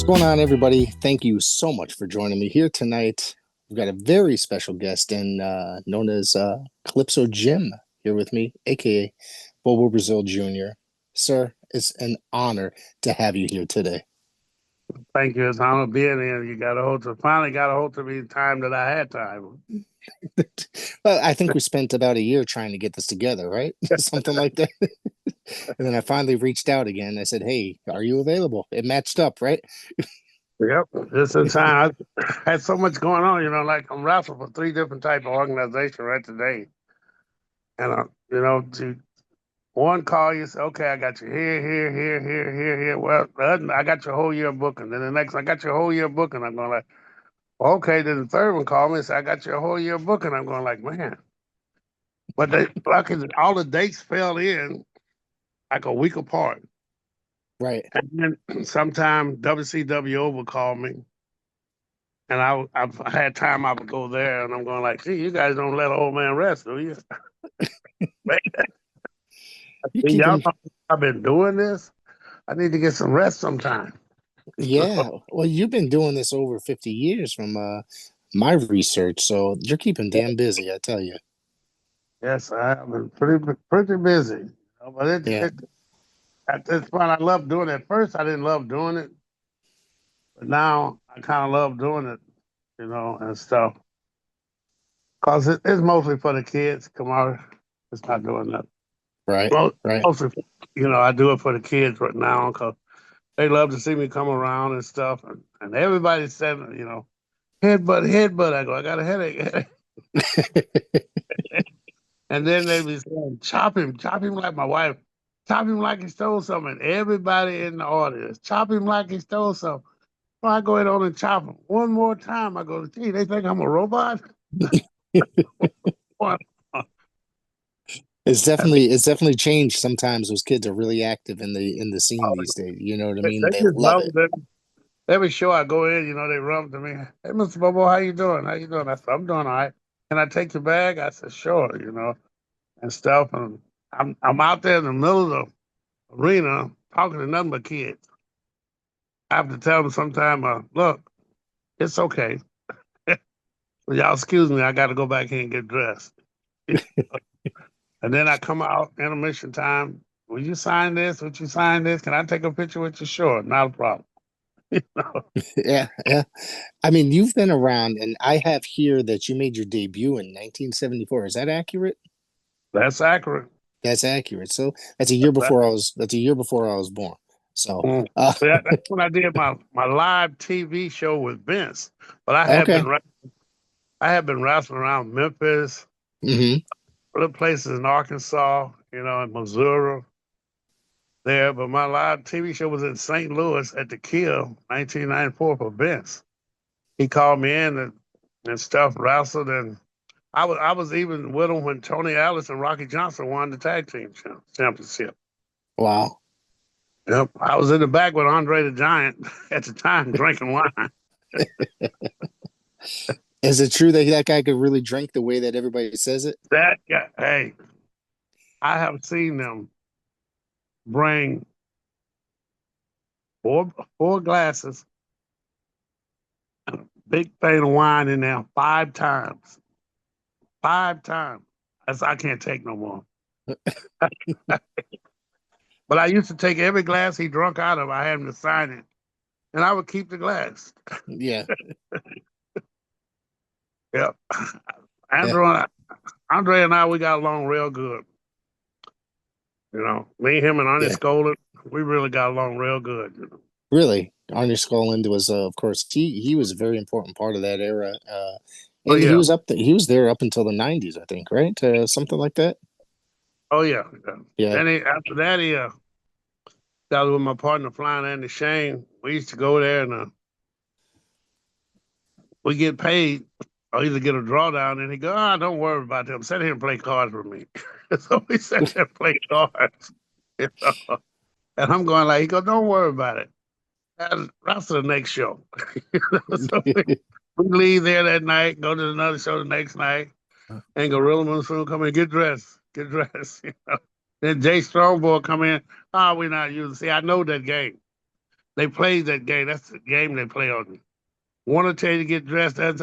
What's going on, everybody? Thank you so much for joining me here tonight. We've got a very special guest and known as Calypso Jim here with me, aka Bobo Brazil Jr. Sir, it's an honor to have you here today. Thank you. It's an honor being here. You got a hold to finally got a hold to me time that I had time. Well, I think we spent about a year trying to get this together, right? Something like that. And then I finally reached out again. I said, "Hey, are you available?" It matched up, right? Yep. This is time. I had so much going on, like I'm wrestling for three different type of organizations right today. And to one call you say, okay, I got you here. Well, I got your whole year booking. Then the next, I got your whole year booking. I'm going like, okay. Then the third one called me and said, I got your whole year booking. I'm going like, man. But they lucky all the dates fell in like a week apart. Right. And then sometime WCWO would call me, and I've had time I would go there, and I'm going like, "Gee, you guys don't let an old man rest, do you?" Man, You keep y'all them. know I've been doing this. I need to get some rest sometime. Yeah. Well, you've been doing this over 50 years from my research, so you're keeping damn busy, I tell you. Yes, I've been pretty busy. But Yeah. at this point, I love doing it. At first, I didn't love doing it, but now I kind of love doing it, and stuff. Cause it's mostly for the kids. Come on, it's not doing that. Right. Well, Right. mostly, I do it for the kids right now because they love to see me come around and stuff. And everybody said, headbutt. I go, I got a headache. And then they be saying, chop him like my wife, chop him like he stole something. Everybody in the audience, chop him like he stole something. So I go ahead on and chop him. One more time, I go, gee, they think I'm a robot? It's definitely changed. Sometimes those kids are really active in the scene these days. You know what I mean? They They just love love it. it. Every show I go in, they run to me. Hey, Mr. Bobo, how you doing? How you doing? I said, I'm doing all right. Can I take your bag? I said, sure, and stuff. And I'm out there in the middle of the arena talking to nothing but kids. I have to tell them sometime, look, it's okay. Y'all excuse me, I got to go back here and get dressed. And then I come out intermission time. Will you sign this? Would you sign this? Can I take a picture with you? Sure, not a problem. You know, Yeah, yeah. I mean, you've been around, and I have here that you made your debut in 1974. Is that accurate? That's accurate. That's accurate. So that's a year before I was. That's a year before I was born. So, Mm. uh, That's when I did my live TV show with Vince. But okay. I have been wrestling around Memphis, Hmm. other places in Arkansas, in Missouri, there. But my live TV show was in St. Louis at the Kill, 1994 for Vince. He called me in and stuff, wrestled, and I was even with him when Tony Ellis and Rocky Johnson won the tag team championship. Wow. Yep, I was in the back with Andre the Giant at the time drinking wine. Is it true that that guy could really drink the way that everybody says it? That guy, hey, I have seen them bring four glasses, and a big thing of wine in there 5 times. 5 times. I can't take no more. But I used to take every glass he drunk out of. I had him to sign it, and I would keep the glass. Yeah. Yep. Yeah. Andre and I, we got along real good. Me, him, and Ernest Yeah. Skolin, we really got along real good. Really, Arnie Skolland was, of course, he was a very important part of that era, Oh and he yeah, was he was there up until the '90s, I think, right? Something like that. oh yeah. Yeah. Then after that, he got with my partner flying Andy Shane. We used to go there and we get paid or either get a drawdown, and he go, don't worry about them. Sit here and play cards with me. So we sat there and play cards. You know? And I'm going like, he go, don't worry about it. That's the next show. So we leave there that night, go to another show the next night, and Gorilla Monsoon come in, get dressed. Then Jay Strongbow come in. We're not using. See, I know that game. They played that game. That's the game they play on. Want to tell you to get dressed. That's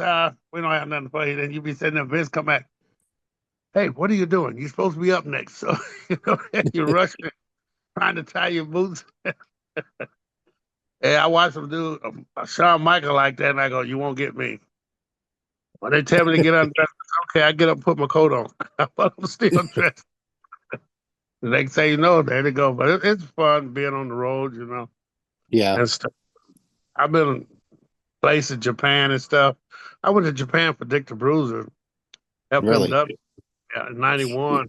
we don't have nothing for you. Then you be sitting there, Vince come back. Hey, what are you doing? You're supposed to be up next. So you're rushing, trying to tie your boots. Hey, I watched them do Shawn Michael like that, and I go, you won't get me. When they tell me to get undressed, okay, I get up and put my coat on. But I'm still dressed. The next thing you know, there they go. But it's fun being on the road, Yeah, and stuff. I've been in places, Japan and stuff. I went to Japan for Dick the Bruiser, really. FMW, in 91.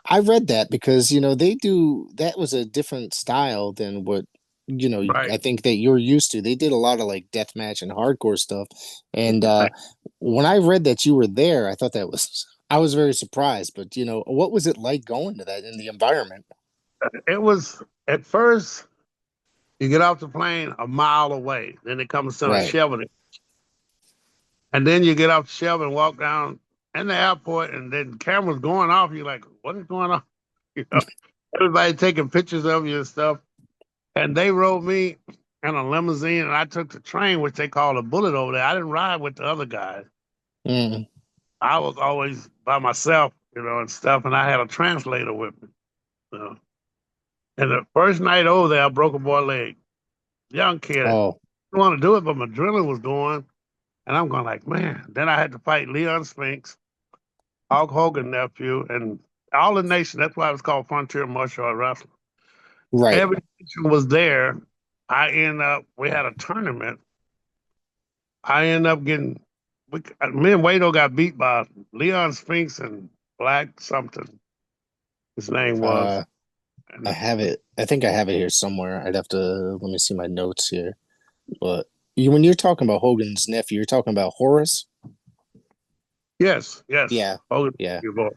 I read that because, they do that was a different style than what, Right. I think that you're used to. They did a lot of like deathmatch and hardcore stuff. And Right. when I read that you were there, I thought I was very surprised. But, what was it like going to that in the environment? It was, at first, you get off the plane a mile away. Then it comes to a Right. shovel. And then you get off the shovel and walk down in the airport, and then cameras going off. You're like, what is going on? You know, everybody taking pictures of you and stuff. And they rode me in a limousine, and I took the train, which they call a bullet over there. I didn't ride with the other guys. Mm, I was always by myself, and stuff, and I had a translator with me. So. And the first night over there, I broke a boy leg. Young kid. I oh, didn't want to do it, but my adrenaline was going. And I'm going like, man. Then I had to fight Leon Spinks, Hulk Hogan nephew, and all the nation. That's why it was called Frontier Martial Art Wrestling. right. Every nation was there. We had a tournament. I ended up me and Wado got beat by Leon Spinks and Black something. His name was. Uh, I And have it. I think I have it here somewhere. I'd have to let me see my notes here. But when you're talking about Hogan's nephew, you're talking about Horace? yes, yes. Yeah. Hogan, Yeah. you boy.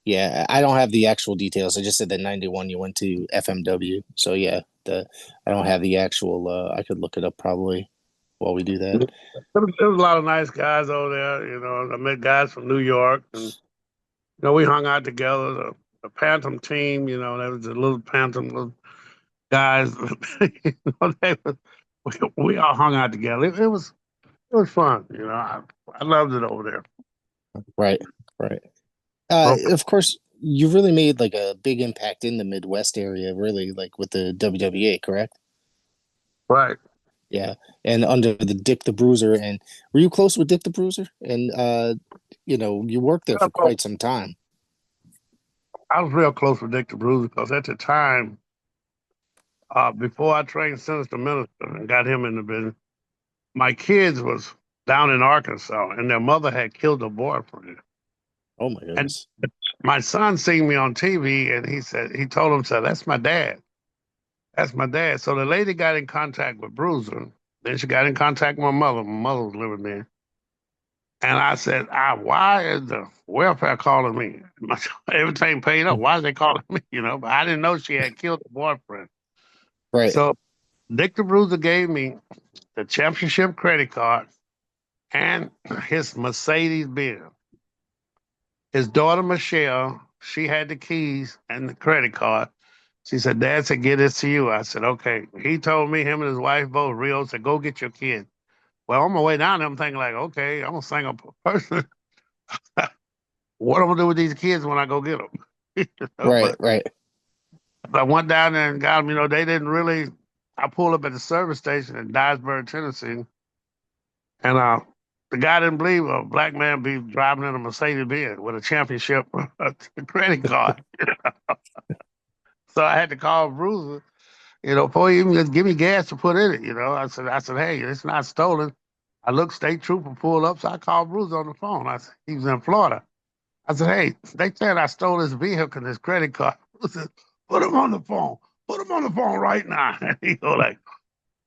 Yeah, I don't have the actual details. I just said that 91 you went to FMW. So yeah, the I don't have the actual I could look it up probably while we do that. There was a lot of nice guys over there. I met guys from New York, and we hung out together. The Phantom team, there was a little Phantom little guys. We all hung out together. It was fun. I loved it over there. Right, right. Well, Of course, you really made like a big impact in the Midwest area, really, like with the WWA, correct? right. Yeah, and under the Dick the Bruiser, and were you close with Dick the Bruiser? And you worked there for quite some time. I was real close with Dick the Bruiser because at the time, before I trained Sinister Minister and got him in the business, my kids was down in Arkansas, and their mother had killed her boyfriend. Oh my And goodness. my son seen me on TV, and he told him, "So that's my dad. That's my dad." So the lady got in contact with Bruiser. Then she got in contact with my mother. My mother was living there. And I said, why is the welfare calling me? Everything paid up. Why is they calling me? But I didn't know she had killed the boyfriend. Right. So Dick the Bruiser gave me the championship credit card and his Mercedes Benz. His daughter Michelle, she had the keys and the credit card. She said, Dad said, get this to you. I said, okay. He told me, him and his wife both, Rio, said, go get your kid. Well, on my way down there, I'm thinking like, okay, I'm gonna sing a person. What I'm gonna do with these kids when I go get them? Right, But right. I went down there and got them. They didn't really. I pulled up at the service station in Dyersburg, Tennessee, and the guy didn't believe a black man be driving in a Mercedes Benz with a championship credit card. So I had to call Bruiser, before he even just give me gas to put in it. I said, hey, it's not stolen. I looked, state trooper pulled up, so I called Bruiser on the phone. He was in Florida. I said, hey, they said I stole his vehicle and his credit card. I said, put him on the phone. Put him on the phone right now. And he go like,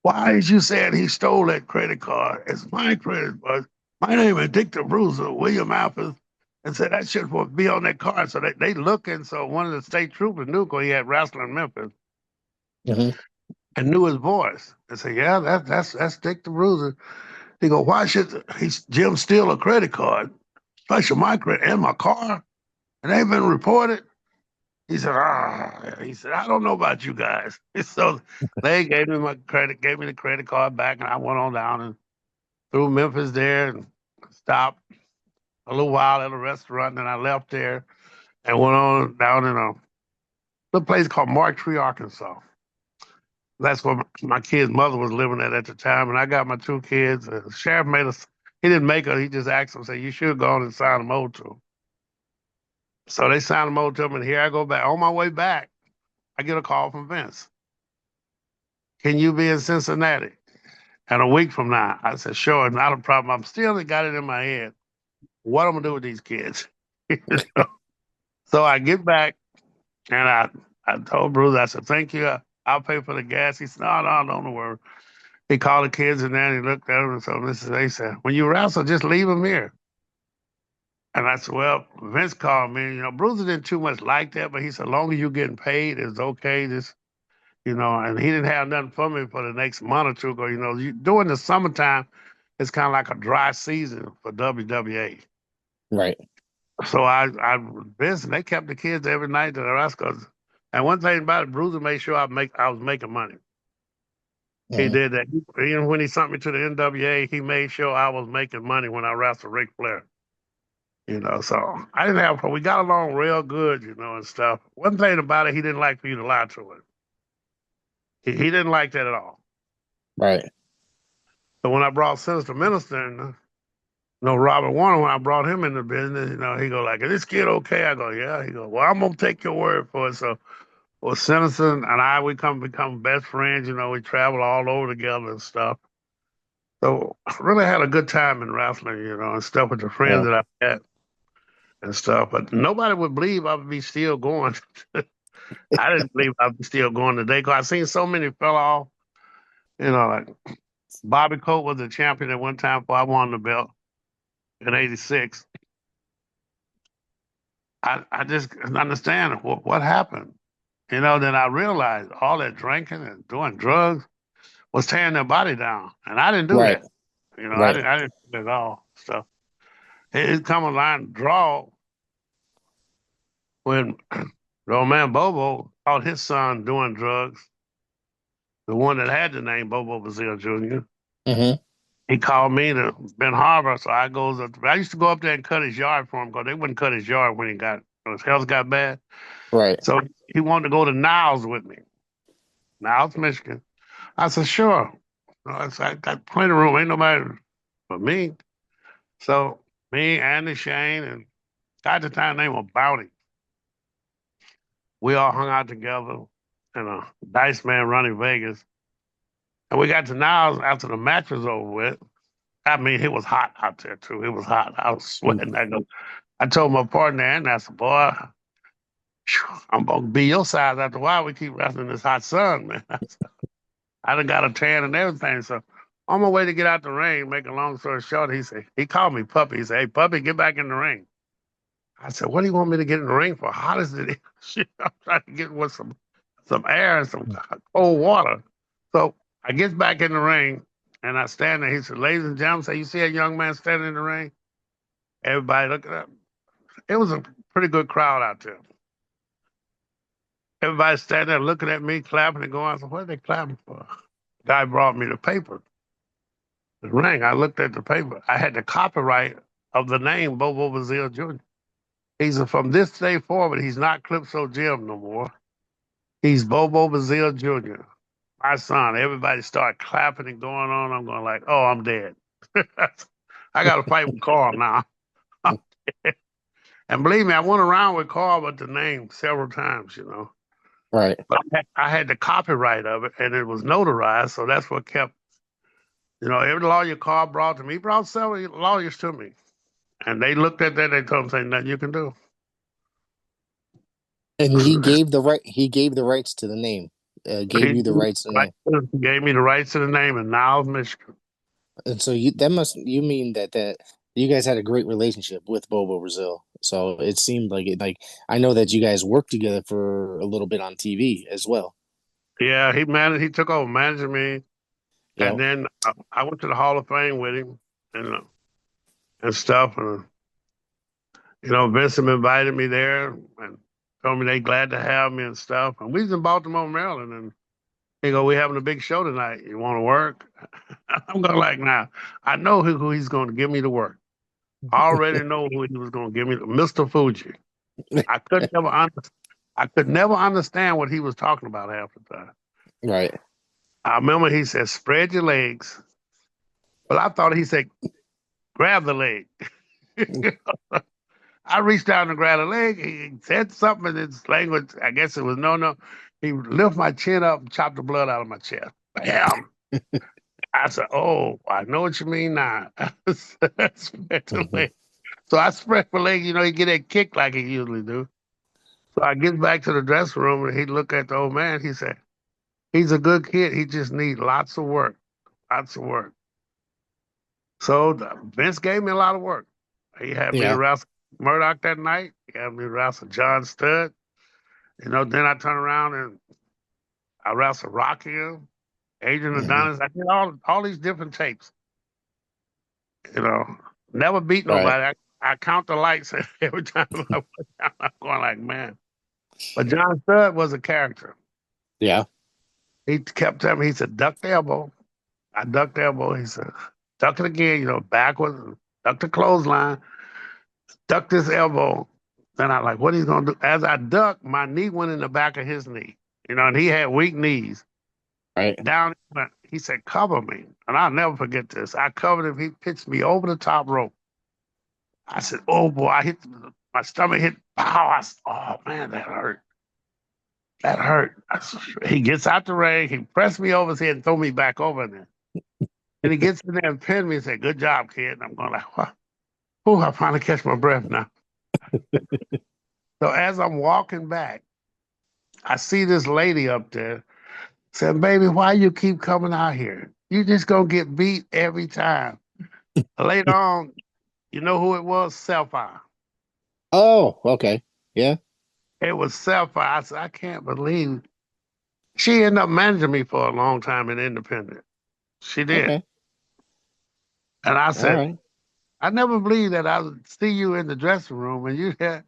why is you saying he stole that credit card? It's my credit card. My name is Dick the Bruiser, William Alpha, and said that shit would be on that card. So they looking. So one of the state troopers knew because he had wrestling in Memphis Hmm. and knew his voice. I said, yeah, that's Dick the Bruiser. He go, why should Jim steal a credit card, especially my credit and my car? And they've been reported. He said, he said, I don't know about you guys. So they gave me gave me the credit card back, and I went on down and through Memphis there and stopped a little while at a restaurant. And I left there and went on down in a little place called Martree, Arkansas. That's where my kid's mother was living at the time. And I got my two kids. The sheriff made us, he didn't make us, he just asked them, say, you should go on and sign them over to him. So they signed them over to him, and here I go back. On my way back, I get a call from Vince. Can you be in Cincinnati? And a week from now, I said, sure, not a problem. I'm still got it in my head. What I'm gonna do with these kids? So I get back and I told Bruce, I said, thank you. I'll pay for the gas. He said, no, don't worry. He called the kids and then he looked at them and so this is they said, when you wrestle, just leave them here. And I said, well, Vince called me. Bruiser didn't too much like that, but he said, as long as you're getting paid, it's okay. Just and he didn't have nothing for me for the next month or two ago. During the summertime, it's kind of like a dry season for WWA. Right. So Vince, and they kept the kids every night to the Rascals. And one thing about it, Bruiser made sure I was making money. He Mm-hmm. did that. Even when he sent me to the NWA, he made sure I was making money when I wrestled Ric Flair. So I didn't have, we got along real good, and stuff. One thing about it, he didn't like for you to lie to him. He didn't like that at all. Right. So when I brought Sinister Minister in, Robert Warner, when I brought him in the business, he go like, is this kid okay? I go, yeah. He go, well, I'm going to take your word for it. So, well, Sinister and we become best friends. We travel all over together and stuff. So I really had a good time in wrestling, and stuff with the friends Yeah. that I had and stuff. But nobody would believe I would be still going. I didn't believe I'd be still going today because I seen so many fell off. Like Bobby Cope was the champion at one time before I won the belt in '86. I just couldn't understand what happened. Then I realized all that drinking and doing drugs was tearing their body down, and I didn't do Right. that. Right. I didn't do that at all. So it come a line draw when the old man Bobo caught his son doing drugs, the one that had the name Bobo Brazil Jr. Mm-hmm. He called me to Ben Harbor, so I goes up. I used to go up there and cut his yard for him because they wouldn't cut his yard when his health got bad. Right. So he wanted to go to Niles with me, Niles, Michigan. I said, sure. I got plenty of room. Ain't nobody but me. So me, Andy, Shane, and guy at the time named was Bounty. We all hung out together in a Dice Man running Vegas. And we got to Niles after the match was over with. I mean, it was hot out there too. It was hot. I was sweating. I told my partner, and I said, boy, I'm gonna be your size after a while. We keep wrestling in this hot sun, man. I done got a tan and everything. So on my way to get out the ring, make a long story short, he called me Puppy. He said, hey, Puppy, get back in the ring. I said, what do you want me to get in the ring for? Hot as it is. Shit, I'm trying to get with some air and some cold water. So I get back in the ring and I stand there. He said, ladies and gentlemen, say, you see a young man standing in the ring? Everybody looking up. It was a pretty good crowd out there. Everybody standing there looking at me, clapping and going. I said, what are they clapping for? The guy brought me the paper, the ring. I looked at the paper. I had the copyright of the name Bobo Brazil Jr. He said, from this day forward, he's not Calypso Jim no more. He's Bobo Brazil Jr. My son, everybody started clapping and going on. I'm going like, oh, I'm dead. I got to fight with Carl now. And believe me, I went around with Carl with the name several times. Right. But I had the copyright of it, and it was notarized, so that's what kept. Every lawyer Carl brought to me, he brought several lawyers to me, and they looked at that. They told him, "Say nothing you can do." And he gave the right. He gave the rights to the name. Gave He you the rights to the name. gave me the rights to the name in Niles, Michigan. And so you mean that you guys had a great relationship with Bobo Brazil. So it seemed like it. Like I know that you guys worked together for a little bit on TV as well. Yeah, he took over managing me, and Yep. then I went to the Hall of Fame with him and stuff, and Vincent invited me there, and told me they glad to have me and stuff. And we was in Baltimore, Maryland, and he go, we having a big show tonight. You want to work? I'm going like, now, I know who he's going to give me to work. I already know who he was going to give me, Mr. Fuji. I could never I could never understand what he was talking about half the time. Right. I remember he said, spread your legs. Well, I thought he said, grab the leg. I reached down to grab the leg. He said something in his language. I guess it was no. He lift my chin up and chopped the blood out of my chest. Bam. I said, oh, I know what you mean now. Spread the leg. So I spread my leg, he get that kick like he usually do. So I get back to the dressing room and he looked at the old man. He said, he's a good kid. He just needs lots of work. Lots of work. So Vince gave me a lot of work. He had me to Yeah. wrestle Murdoch that night. He had me to wrestle John Studd. Then I turned around and I wrestled Rocky, Adrian Hmm. Adonis. I did all these different tapes. You know, never beat Right. nobody. I count the lights every time I went down. I'm going like, man. But John Studd was a character. Yeah. He kept telling me, he said, duck the elbow. I ducked the elbow. He said, duck it again, backwards, duck the clothesline, duck this elbow. Then I like, what he's gonna do? As I ducked, my knee went in the back of his knee, and he had weak knees. Right. Down he went. He said, cover me. And I'll never forget this. I covered him. He pitched me over the top rope. I said, oh boy, my stomach hit. Oh man, that hurt. That hurt. He gets out the ring. He pressed me over his head and threw me back over there. And he gets in there and pinned me and said, good job, kid. And I'm going like, what? Oh, I finally catch my breath now. So as I'm walking back, I see this lady up there saying, baby, why you keep coming out here? You just gonna get beat every time. Later on, you know who it was? Sapphire. Oh, okay. Yeah. It was Sapphire. I said, I can't believe she ended up managing me for a long time in independent. She did. Okay. And I All said, right. I never believed that I would see you in the dressing room and you had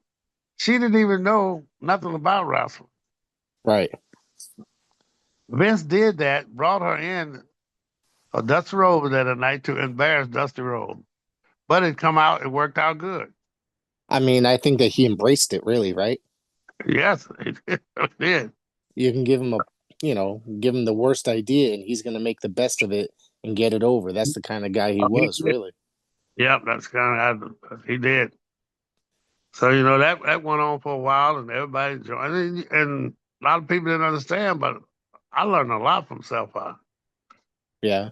she didn't even know nothing about wrestling. Right. Vince did that, brought her in Dusty Rhodes that a night to embarrass Dusty Rhodes. But it worked out good. I mean, I think that he embraced it really, right? Yes, it did. You can give him the worst idea and he's going to make the best of it and get it over. That's the kind of guy he He was, did. really. Yep, that's kind of how he did. So that went on for a while, and everybody joined, and a lot of people didn't understand, but I learned a lot from Sapphire. Yeah.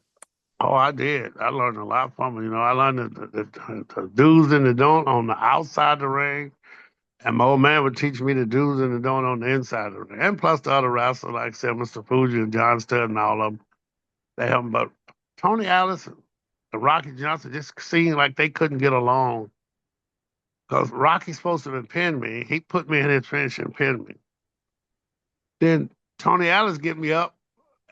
Oh, I did. I learned a lot from him. I learned the do's and the don't on the outside of the ring. And my old man would teach me the do's and the don't on the inside of the ring. And plus the other wrestlers, like I said, Mr. Fuji and John Studd and all of them, they helped me. But Tony Atlas and Rocky Johnson just seemed like they couldn't get along. Because Rocky's supposed to have pinned me. He put me in his finish and pinned me. Then Tony Atlas get me up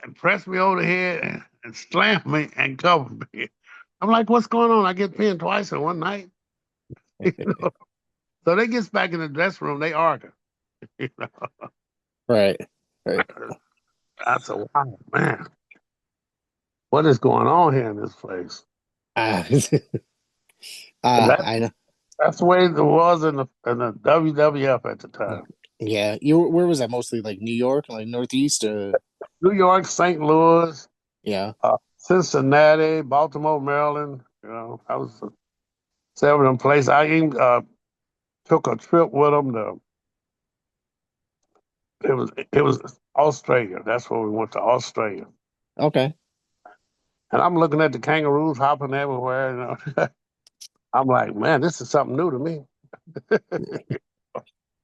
and pressed me over the head and slammed me and covered me. I'm like, what's going on? I get pinned twice in one night. You know? So they gets back in the dressing room, they argue. You know? Right. Right. I said, wow, man, what is going on here in this place? Uh, And I know. that's the way it was in the WWF at the time. Yeah. Where was that mostly? Like New York, like Northeast? New York, St. Louis, Yeah. Cincinnati, Baltimore, Maryland. I was seven of them places. I even took a trip with them to. It was Australia. That's where we went to Australia. Okay. And I'm looking at the kangaroos hopping everywhere. I'm like, man, this is something new to me.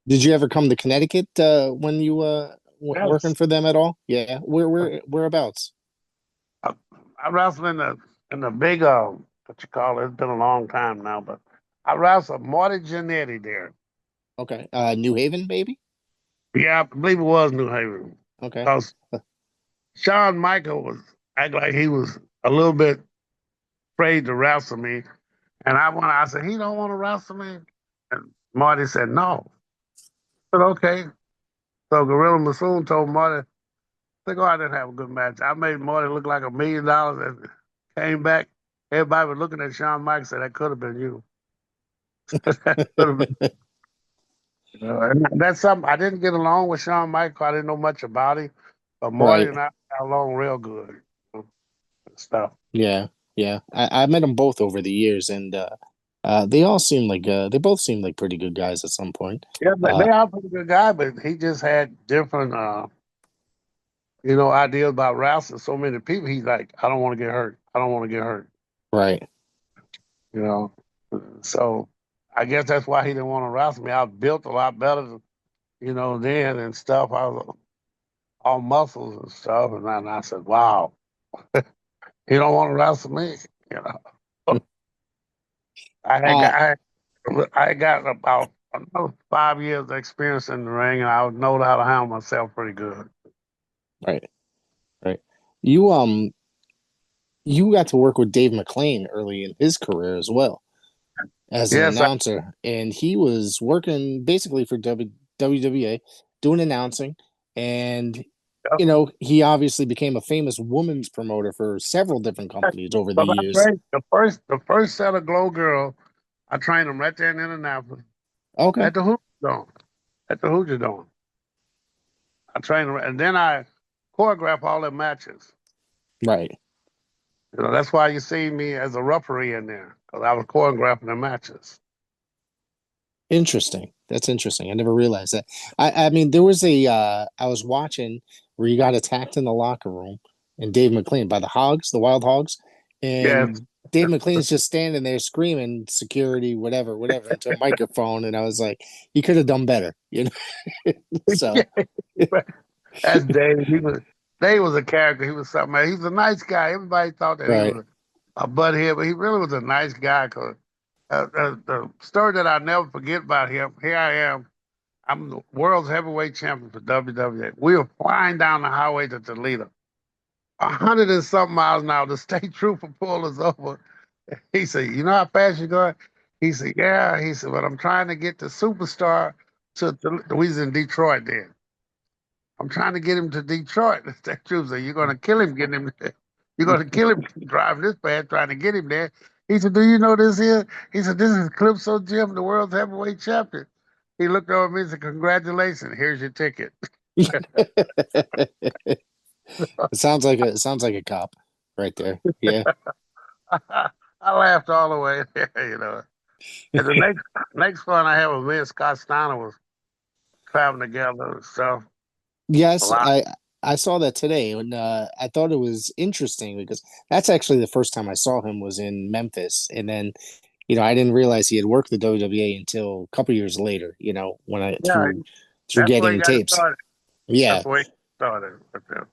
Did you ever come to Connecticut when you working Yes. for them at all? Yeah. Whereabouts? I wrestled in the big what you call it. It's been a long time now, but I wrestled Marty Jannetty there. Okay. New Haven, maybe? Yeah, I believe it was New Haven. Okay. Because Shawn Michael was acting like he was a little bit afraid to wrestle me. And I said, he don't want to wrestle me. And Marty said, no. said, okay. So Gorilla Monsoon told Marty, they go out there and have a good match. I made Marty look like $1 million and came back. Everybody was looking at Shawn Michaels and said, that could have been you. That could have been, and that's something I didn't get along with Shawn Michaels. I didn't know much about him. But Marty Right. and I got along real good, and stuff. Yeah. Yeah. I met them both over the years, and they all seem like they both seem like pretty good guys at some point. Yeah, but Uh, they are pretty good guy, but he just had different ideas about wrestling. So many people, he's like, I don't want to get hurt. I don't want to get hurt. right. You know. So I guess that's why he didn't want to wrestle me. I was built a lot better, then and stuff. I was all muscles and stuff. And then I said, wow, he don't want to wrestle me. You know, I had Uh, got, I, I got about another 5 years of experience in the ring, and I know how to handle myself pretty good. right. Right. You you got to work with Dave McClane early in his career as well as an Yes, announcer, and he was working basically for WWA, doing announcing, and he obviously became a famous women's promoter for several different companies over the but I years. trained the first set of Glow Girl, I trained them right there in Indianapolis Okay, at the Hoover Dome. At the Hoover Dome, I trained them, and then I choreograph all their matches. right. That's why you see me as a referee in there because I was choreographing the matches. Interesting. That's interesting. I never realized that. I mean, there was a I was watching where you got attacked in the locker room and Dave McClain by the Hogs, the Wild Hogs, Yes, and Dave McClain's just standing there screaming security, whatever, whatever, into a microphone, and I was like, he could have done better, you know. So that's Dave. Dave was a character. He was something. He was a nice guy. Everybody thought that he right. was a butthead, but he really was a nice guy. Cause the story that I never forget about him. Here I am. I'm the world's heavyweight champion for WWE. We were flying down the highway to Toledo, 100 and something miles an hour. The state trooper pulled us over. He said, "You know how fast you're going?" He said, "Yeah." He said, "But I'm trying to get the superstar to we was in Detroit then. I'm trying to get him to Detroit." The state trooper said, "You're going to kill him getting him there. You're going to kill him driving this fast trying to get him there." He said, "Do you know this here?" He said, "This is Calypso Jim, the world's heavyweight champion." He looked over at me and said, "Congratulations, here's your ticket." It sounds like a cop right there. Yeah. I laughed all the way there. And the next one I had with me and Scott Steiner was traveling together and stuff a Yes, lot. I saw that today, and I thought it was interesting because that's actually the first time I saw him was in Memphis, and then I didn't realize he had worked the WWA until a couple years later. When I Yeah, through that's where he getting got tapes. started. Yeah, That's where he started with them.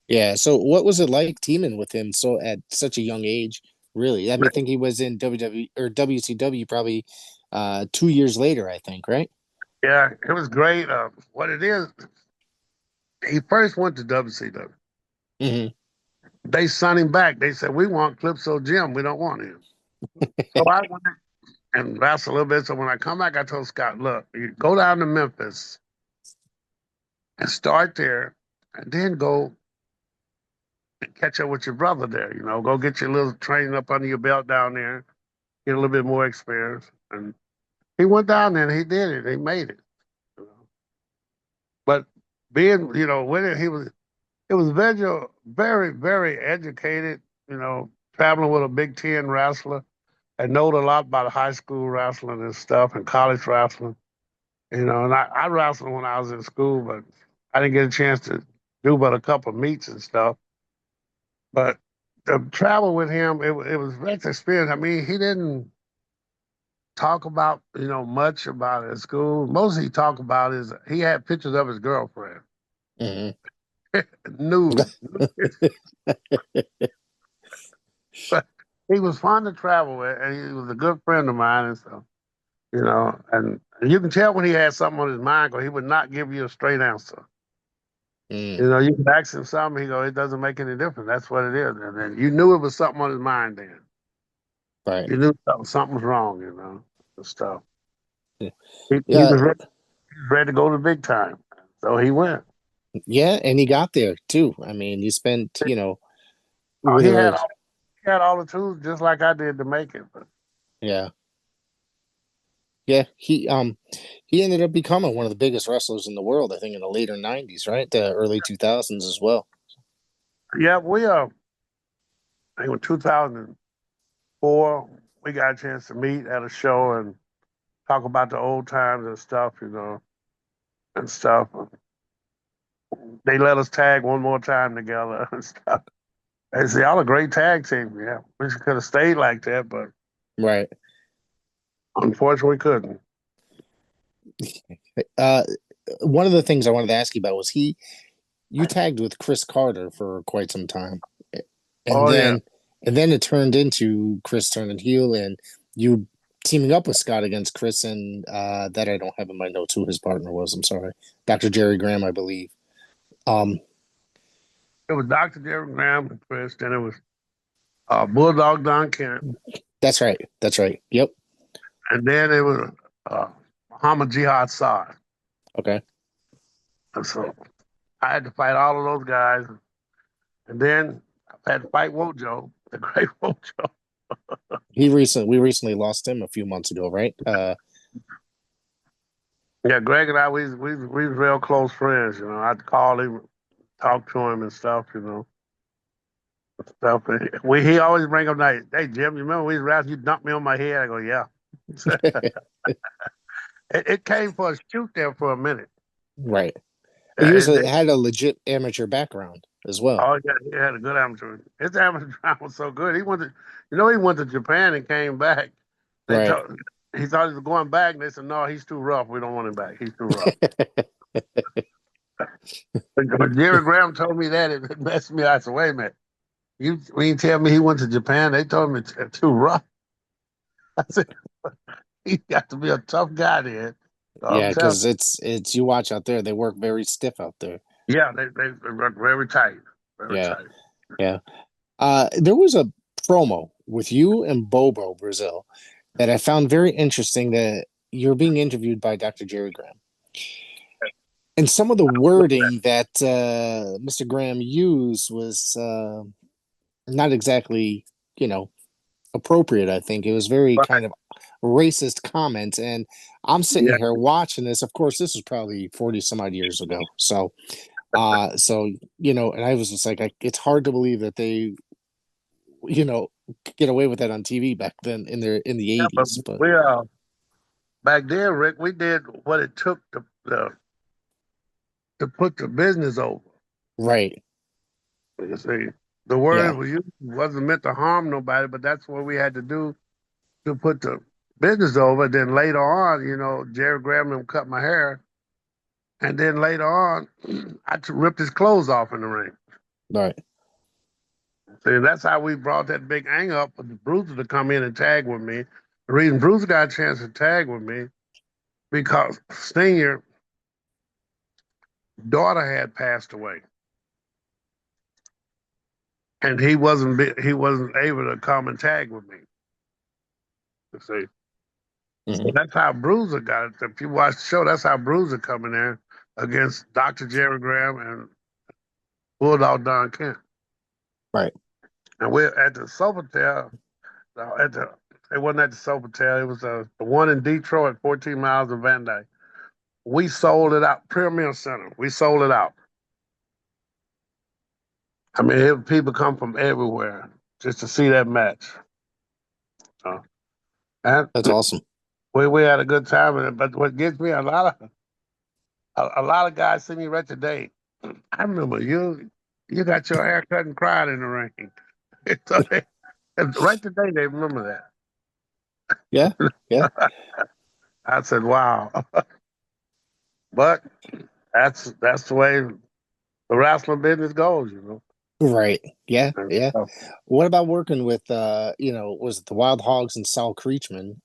yeah. So what was it like teaming with him so at such a young age? Really, I mean, I think he was in WWE or WCW probably 2 years later. I think, right? Yeah, it was great. What it is, he first went to WCW. Hmm. They sent him back. They said, "We want Calypso Jim. We don't want him." So I went and wrestled a little bit. So when I come back, I told Scott, "Look, you go down to Memphis and start there, and then go and catch up with your brother there. Go get your little training up under your belt down there, get a little bit more experience." And he went down there and he did it. He made it. you know. But being, with it, it was very, very educated, traveling with a Big Ten wrestler and knowed a lot about high school wrestling and stuff and college wrestling. And I wrestled when I was in school, but I didn't get a chance to do but a couple of meets and stuff. But the travel with him, it was great experience. I mean, he didn't talk about, much about it at school. Most he talked about is he had pictures of his girlfriend, Hmm. nude. But he was fun to travel with, and he was a good friend of mine, and so and you can tell when he had something on his mind because he would not give you a straight answer. Mm, You can ask him something, he go, "It doesn't make any difference. That's what it is." And then you knew it was something on his mind. Then right. you knew something was wrong. And stuff. Yeah. He Yeah. was ready to go to the big time. So he went. Yeah, and he got there too. I mean, he spent, Oh, whether it, he had all the tools just like I did to make it. But yeah, yeah, he ended up becoming one of the biggest wrestlers in the world, I think in the later 90s, right? The early 2000s as well. yeah, I think in 2004, we got a chance to meet at a show and talk about the old times and stuff, and stuff. They let us tag one more time together and stuff. They say, y'all a great tag team. Yeah, we could have stayed like that, but Right. unfortunately couldn't. Uh One of the things I wanted to ask you about was you tagged with Chris Carter for quite some time. And Oh, yeah. then it turned into Chris turning heel and you teaming up with Scott against Chris and that I don't have in my notes who his partner was. I'm sorry. Dr. Jerry Graham, I believe. Um It was Dr. Jerry Graham and Chris, then it was Bulldog Don Kent, that's right. That's right. Yep. and then it was uh, Muhammad Jihad Saad. Okay. And so I had to fight all of those guys. And then I had to fight Wojo, the great Wojo. We recently lost him a few months ago, right? Yeah, Greg and I, we was real close friends. I'd call him, talk to him and stuff. He always bring up like, hey Jim, you remember we was wrestling? You dumped me on my head. I go, yeah. It came for a shoot there for a minute. Right. Uh, it, Had a legit amateur background as well. oh yeah, he had a good amateur. His amateur time was so good. He went to Japan and came back. They Right. told he thought he was going back, and they said, no, he's too rough. We don't want him back. He's too rough. But Jerry Graham told me that it messed me. I said, wait a minute. When you tell me he went to Japan, they told me it's too rough. I said, he got to be a tough guy then. So I'm Yeah, telling because it's you watch out there, they work very stiff out there. you, yeah, they work very tight, very Yeah, tight. yeah. There was a promo with you and Bobo Brazil that I found very interesting that you're being interviewed by Dr. Jerry Graham. And some of the wording that Mr. Graham used was not exactly, you know, appropriate, I think. It was very Right. kind of racist comments. And I'm sitting Yeah, here watching this. Of course, this was probably 40 some odd years ago. So, and I was just like, it's hard to believe that they, you know, get away with that on TV back then in the yeah, but 80s. But we back then, Rick, we did what it took to put the business over. right. You see, the Yeah. word we used wasn't meant to harm nobody, but that's what we had to do to put the business over. Then later on, Jerry Graham and them cut my hair, and then later on, ripped his clothes off in the ring. Right. See, that's how we brought that big hang up for the Bruiser to come in and tag with me. The reason Bruiser got a chance to tag with me because Senior daughter had passed away, and he wasn't able to come and tag with me. You see, so Hmm. that's how Bruiser got it. If you watch the show, that's how Bruiser coming there against Dr. Jerry Graham and Bulldog Don Kent. Right. And we're at the Sofitel. It wasn't at the Sofitel. It was the one in Detroit, 14 miles of Van Dyke. We sold it out. Premier Center. We sold it out. I mean, people come from everywhere just to see that match. So, and That's awesome. we had a good time in it. But what gets me a lot of guys see me right today. I remember you got your hair cut and cried in the ring. So right today they remember Yeah. Yeah. that. I said, wow. But that's the way the wrestling business goes. Right. Yeah. And Yeah. so What about working with was it the Wild Hogs and Sal Creechman?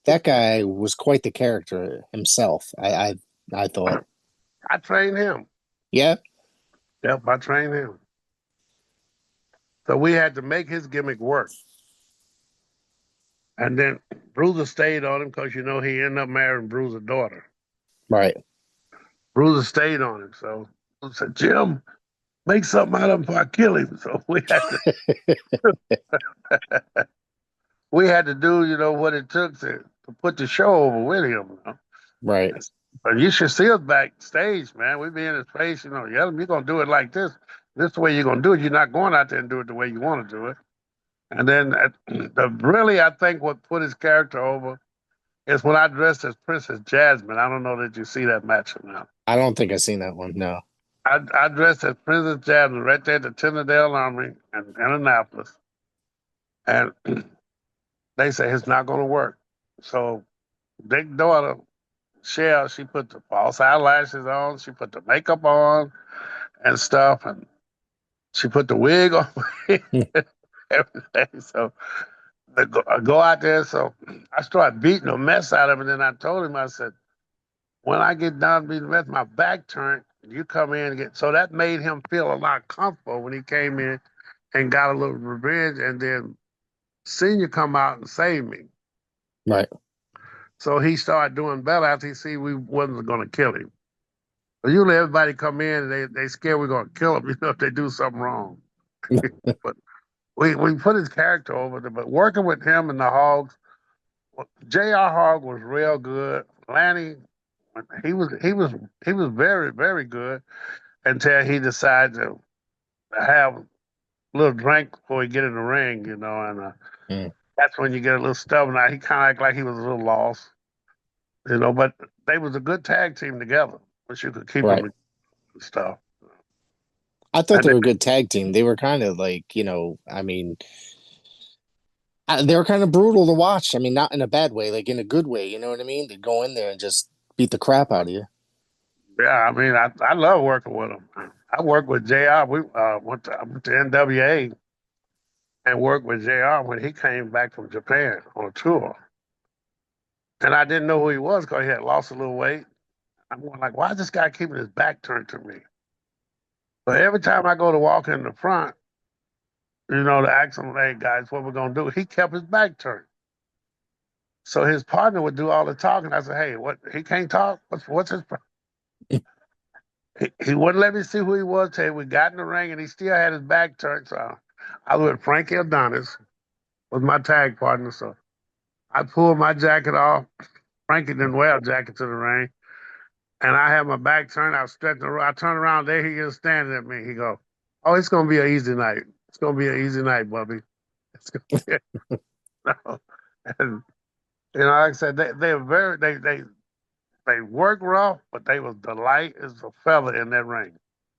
That guy was quite the character himself. I thought. I trained him. Yeah. Yep, I trained him. So we had to make his gimmick work. And then Bruiser stayed on him because he ended up marrying Bruiser's daughter. Right. Bruiser stayed on him. So I said, Jim, make something out of him before I kill him. So we had to do, what it took to put the show over with him. Right. But you should see us backstage, man. We be in his face, yell, you're gonna do it like this. This is the way you're gonna do it. You're not going out there and do it the way you want to do it. And then really, I think what put his character over is when I dressed as Princess Jasmine. I don't know that you see that match or not. I don't think I've seen that one. No. I dressed as Princess Jasmine right there at the Tennessee Armory in Annapolis. And they say it's not going to work. So Dick's daughter, Shell, she put the false eyelashes on, she put the makeup on and stuff, and she put the wig on, everything. So I go out there. So I started beating the mess out of him. And then I told him, I said, when I get done beating the mess, my back turned, you come in and get. So that made him feel a lot comfortable when he came in and got a little revenge. And then Senior come out and saved me. Right. So he started doing better after he see we wasn't going to kill him. But usually everybody come in and they scared we're going to kill him, if they do something wrong. But we put his character over there. But working with him and the Hogs, J.R. Hogg was real good. Lanny, he was very, very good until he decided to have a little drink before he get in the ring, and Mm. that's when you get a little stubborn. Now he kind of act like he was a little lost, but they was a good tag team together, but you could keep them Right. and stuff. I thought And they then, were a good tag team. They were kind of like, they were kind of brutal to watch. I mean, not in a bad way, like in a good way. You know what I mean? They go in there and just beat the crap out of you. yeah, I mean, I love working with them. I worked with JR. We I went to NWA and worked with JR when he came back from Japan on a tour. And I didn't know who he was because he had lost a little weight. I'm going like, why is this guy keeping his back turned to me? But every time I go to walk in the front, to ask him, hey guys, what we're gonna do, he kept his back turned. So his partner would do all the talking. I said, hey, what? He can't talk. What's his problem? He wouldn't let me see who he was till we got in the ring, and he still had his back turned. So I was with Frankie Adonis, was my tag partner. So I pulled my jacket off. Frankie didn't wear a jacket to the ring. And I had my back turned. I was stretching around. I turned around. There he is standing at me. He go, "Oh, it's gonna be an easy night. It's gonna be an easy night, Bubby." It's gonna be and like I said, they were they work rough, but they was the light as a feather in that ring.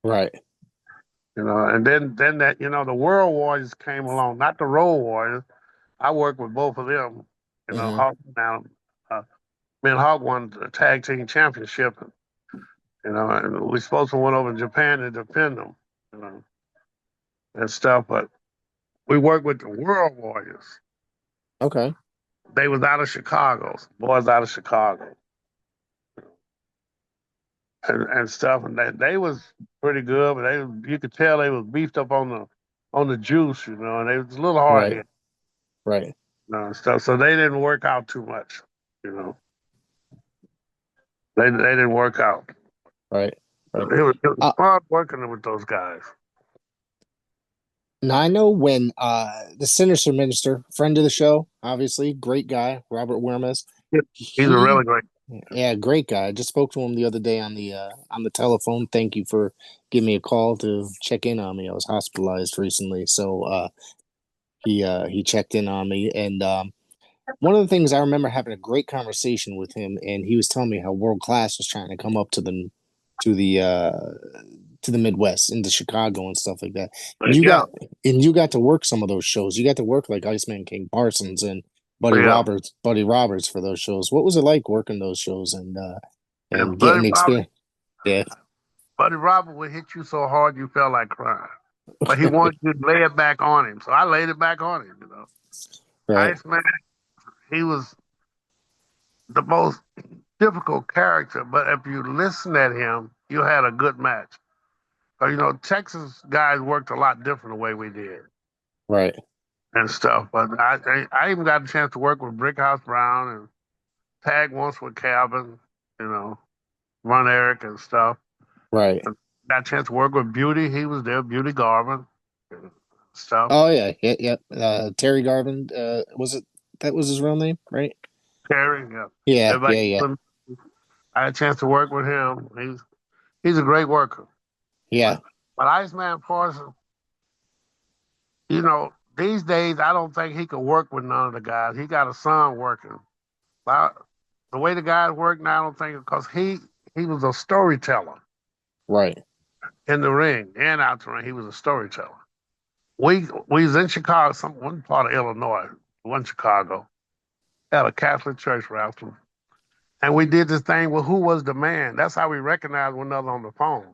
Right. And then that the World Warriors came along, not the Road Warriors. I worked with both of them. Hmm. Hawk now, me and Hawk won the tag team championship. And we supposed to went over to Japan to defend them, you know, and stuff. But we worked with the World Warriors. Okay. They was out of Chicago, boys out of Chicago, and stuff. And they was pretty good, but you could tell they was beefed up on the juice, and they was a little hard Right. hit, Right. and stuff. So they didn't work out too much, you know. They didn't work out. Right. Right. It was Uh, fun working with those guys. Now I know when the Sinister Minister, friend of the show, obviously, great guy, Robert Wermes. He's a He, really great. yeah, great guy. I just spoke to him the other day on the telephone. Thank you for giving me a call to check in on me. I was hospitalized recently, so he checked in on me, and one of the things I remember having a great conversation with him, and he was telling me how World Class was trying to come up to the uh to the Midwest, into Chicago and stuff like that. And you Yeah, got and you got to work some of those shows. You got to work like Iceman King Parsons and yeah. Buddy Roberts for those shows. What was it like working those shows and And getting the experience? Yeah, Buddy Robert would hit you so hard you felt like crying. But he wanted you to lay it back on him. So I laid it back on him. right, Iceman, he was the most difficult character, but if you listen at him, you had a good match. Texas guys worked a lot different the way we did right, and stuff. But I even got a chance to work with Brickhouse Brown and tag once with Calvin, you know. Run Eric and stuff. Right. Got a chance to work with Beauty. He was there, Beauty Garvin, stuff. Oh yeah, yeah, yeah. Terry Garvin, was it that was his real name, right? Terry, yeah. Yeah, Everybody, yeah, yeah, I had a chance to work with him. He's a great worker. yeah. But Iceman Parsons, these days I don't think he could work with none of the guys. He got a son working. But the way the guys work now, I don't think because he was a storyteller Right. in the ring and out the ring. He was a storyteller. We was in Chicago, one part of Illinois, one Chicago, at a Catholic church wrestling. And we did this thing with who was the man. That's how we recognized one another on the phone.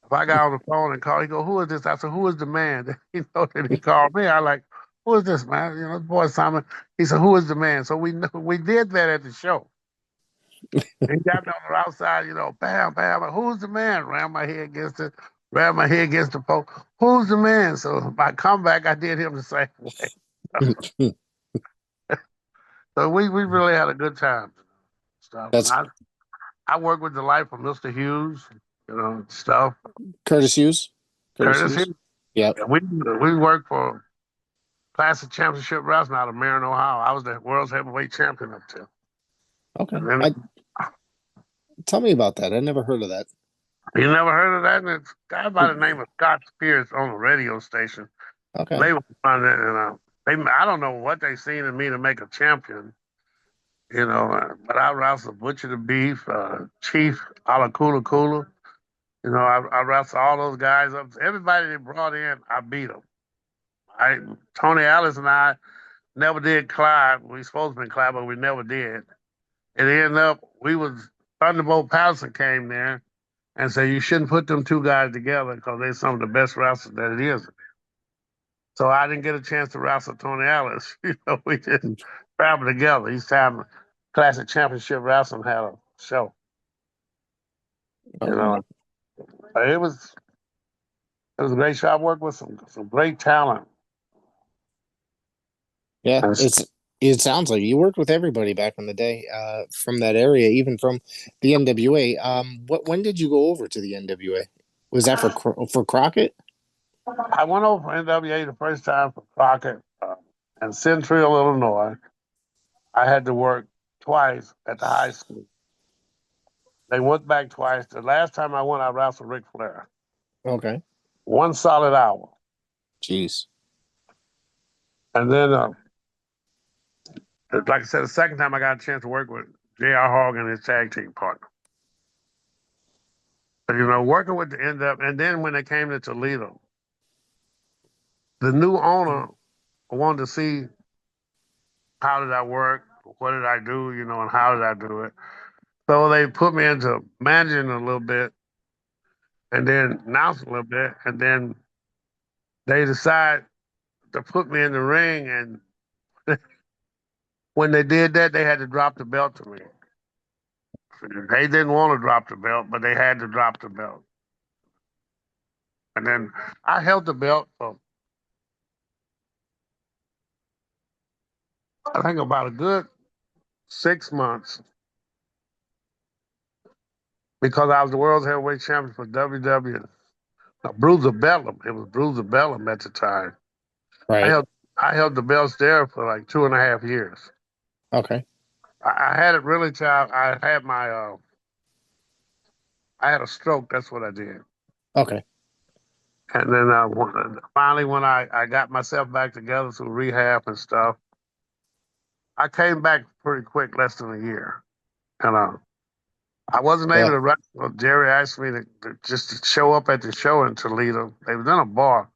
If I got on the phone and called, he go, "Who is this?" I said, "Who is the man?" That he called me. I like, "Who is this man?" This boy Simon. He said, "Who is the man?" So we did that at the show. He got me on the outside, bam, bam. Who's the man? Ram my head against the post. Who's the man? So my comeback, I did him the same way. So we really had a good time. Stuff. And That's I worked with the life of Mr. Hughes, stuff. Curtis Hughes. Curtis Curtis Hughes. Hughes. Yep. And we worked for Classic Championship Wrestling out of Marion, Ohio. I was the world's heavyweight champion up there. Okay. And then Tell me about that. I never heard of that. you never heard of that? And it's a guy by the name of Scott Spears on a radio station. Okay. They were running it, and I don't know what they seen in me to make a champion, but I wrestled Butcher the Beef, Chief Alakula Kula. I wrestled all those guys up. Everybody they brought in, I beat them. Tony Ellis and I never did Clyde. We supposed to be Clyde, but we never did. It ended up Thunderbolt Patterson came there and said you shouldn't put them two guys together because they're some of the best wrestlers that it is. So I didn't get a chance to wrestle Tony Ellis. We just traveled together. Each time Classic Championship Wrestling had a show. You Okay. know, it was a great show. I worked with some great talent. Yeah. And It sounds like you worked with everybody back in the day, from that area, even from the NWA. When did you go over to the NWA? Was that for Crockett? I went over for NWA the first time for Crockett in Central, Illinois. I had to work twice at the high school. They went back twice. The last time I went, I wrestled Ric Flair. Okay. One solid hour. Jeez. And then, like I said, the second time I got a chance to work with J.R. Hogg and his tag team partner. But, working with the and then when they came to Toledo, the new owner wanted to see how did I work, what did I do, and how did I do it. So they put me into managing a little bit and then announcing a little bit. And then they decide to put me in the ring. And when they did that, they had to drop the belt to me. They didn't want to drop the belt, but they had to drop the belt. And then I held the belt for, I think, about a good 6 months because I was the world's heavyweight champion for WW. Bruiser Bellum. It was Bruiser Bellum at the time. I Right. held I held the belts there for like 2.5 years. Okay. I had it really till I had a stroke. That's what I did. Okay. And then finally, when I got myself back together through rehab and stuff, I came back pretty quick, less than a year. And I wasn't able Yeah. to wrestle. Jerry asked me to just to show up at the show in Toledo. They was in a bar.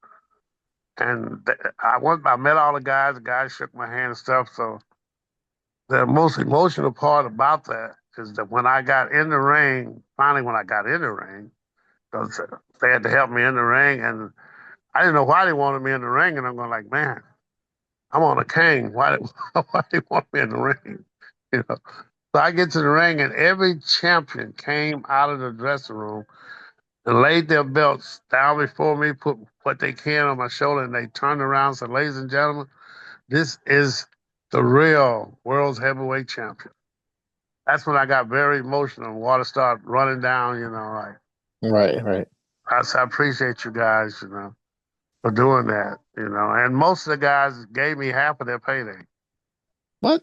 And I met all the guys. The guys shook my hand and stuff. So the most emotional part about that is that when I got in the ring, finally when I got in the ring, because they had to help me in the ring, and I didn't know why they wanted me in the ring, and I'm going like, man, I'm on a cane. Why they want me in the ring? You know. So I get to the ring, and every champion came out of the dressing room and laid their belts down before me, put what they can on my shoulder, and they turned around and said, ladies and gentlemen, this is the real world's heavyweight champion. that's when I got very emotional. Water started running down. Like Right, right, I appreciate you guys, for doing that. And most of the guys gave me half of their payday. what?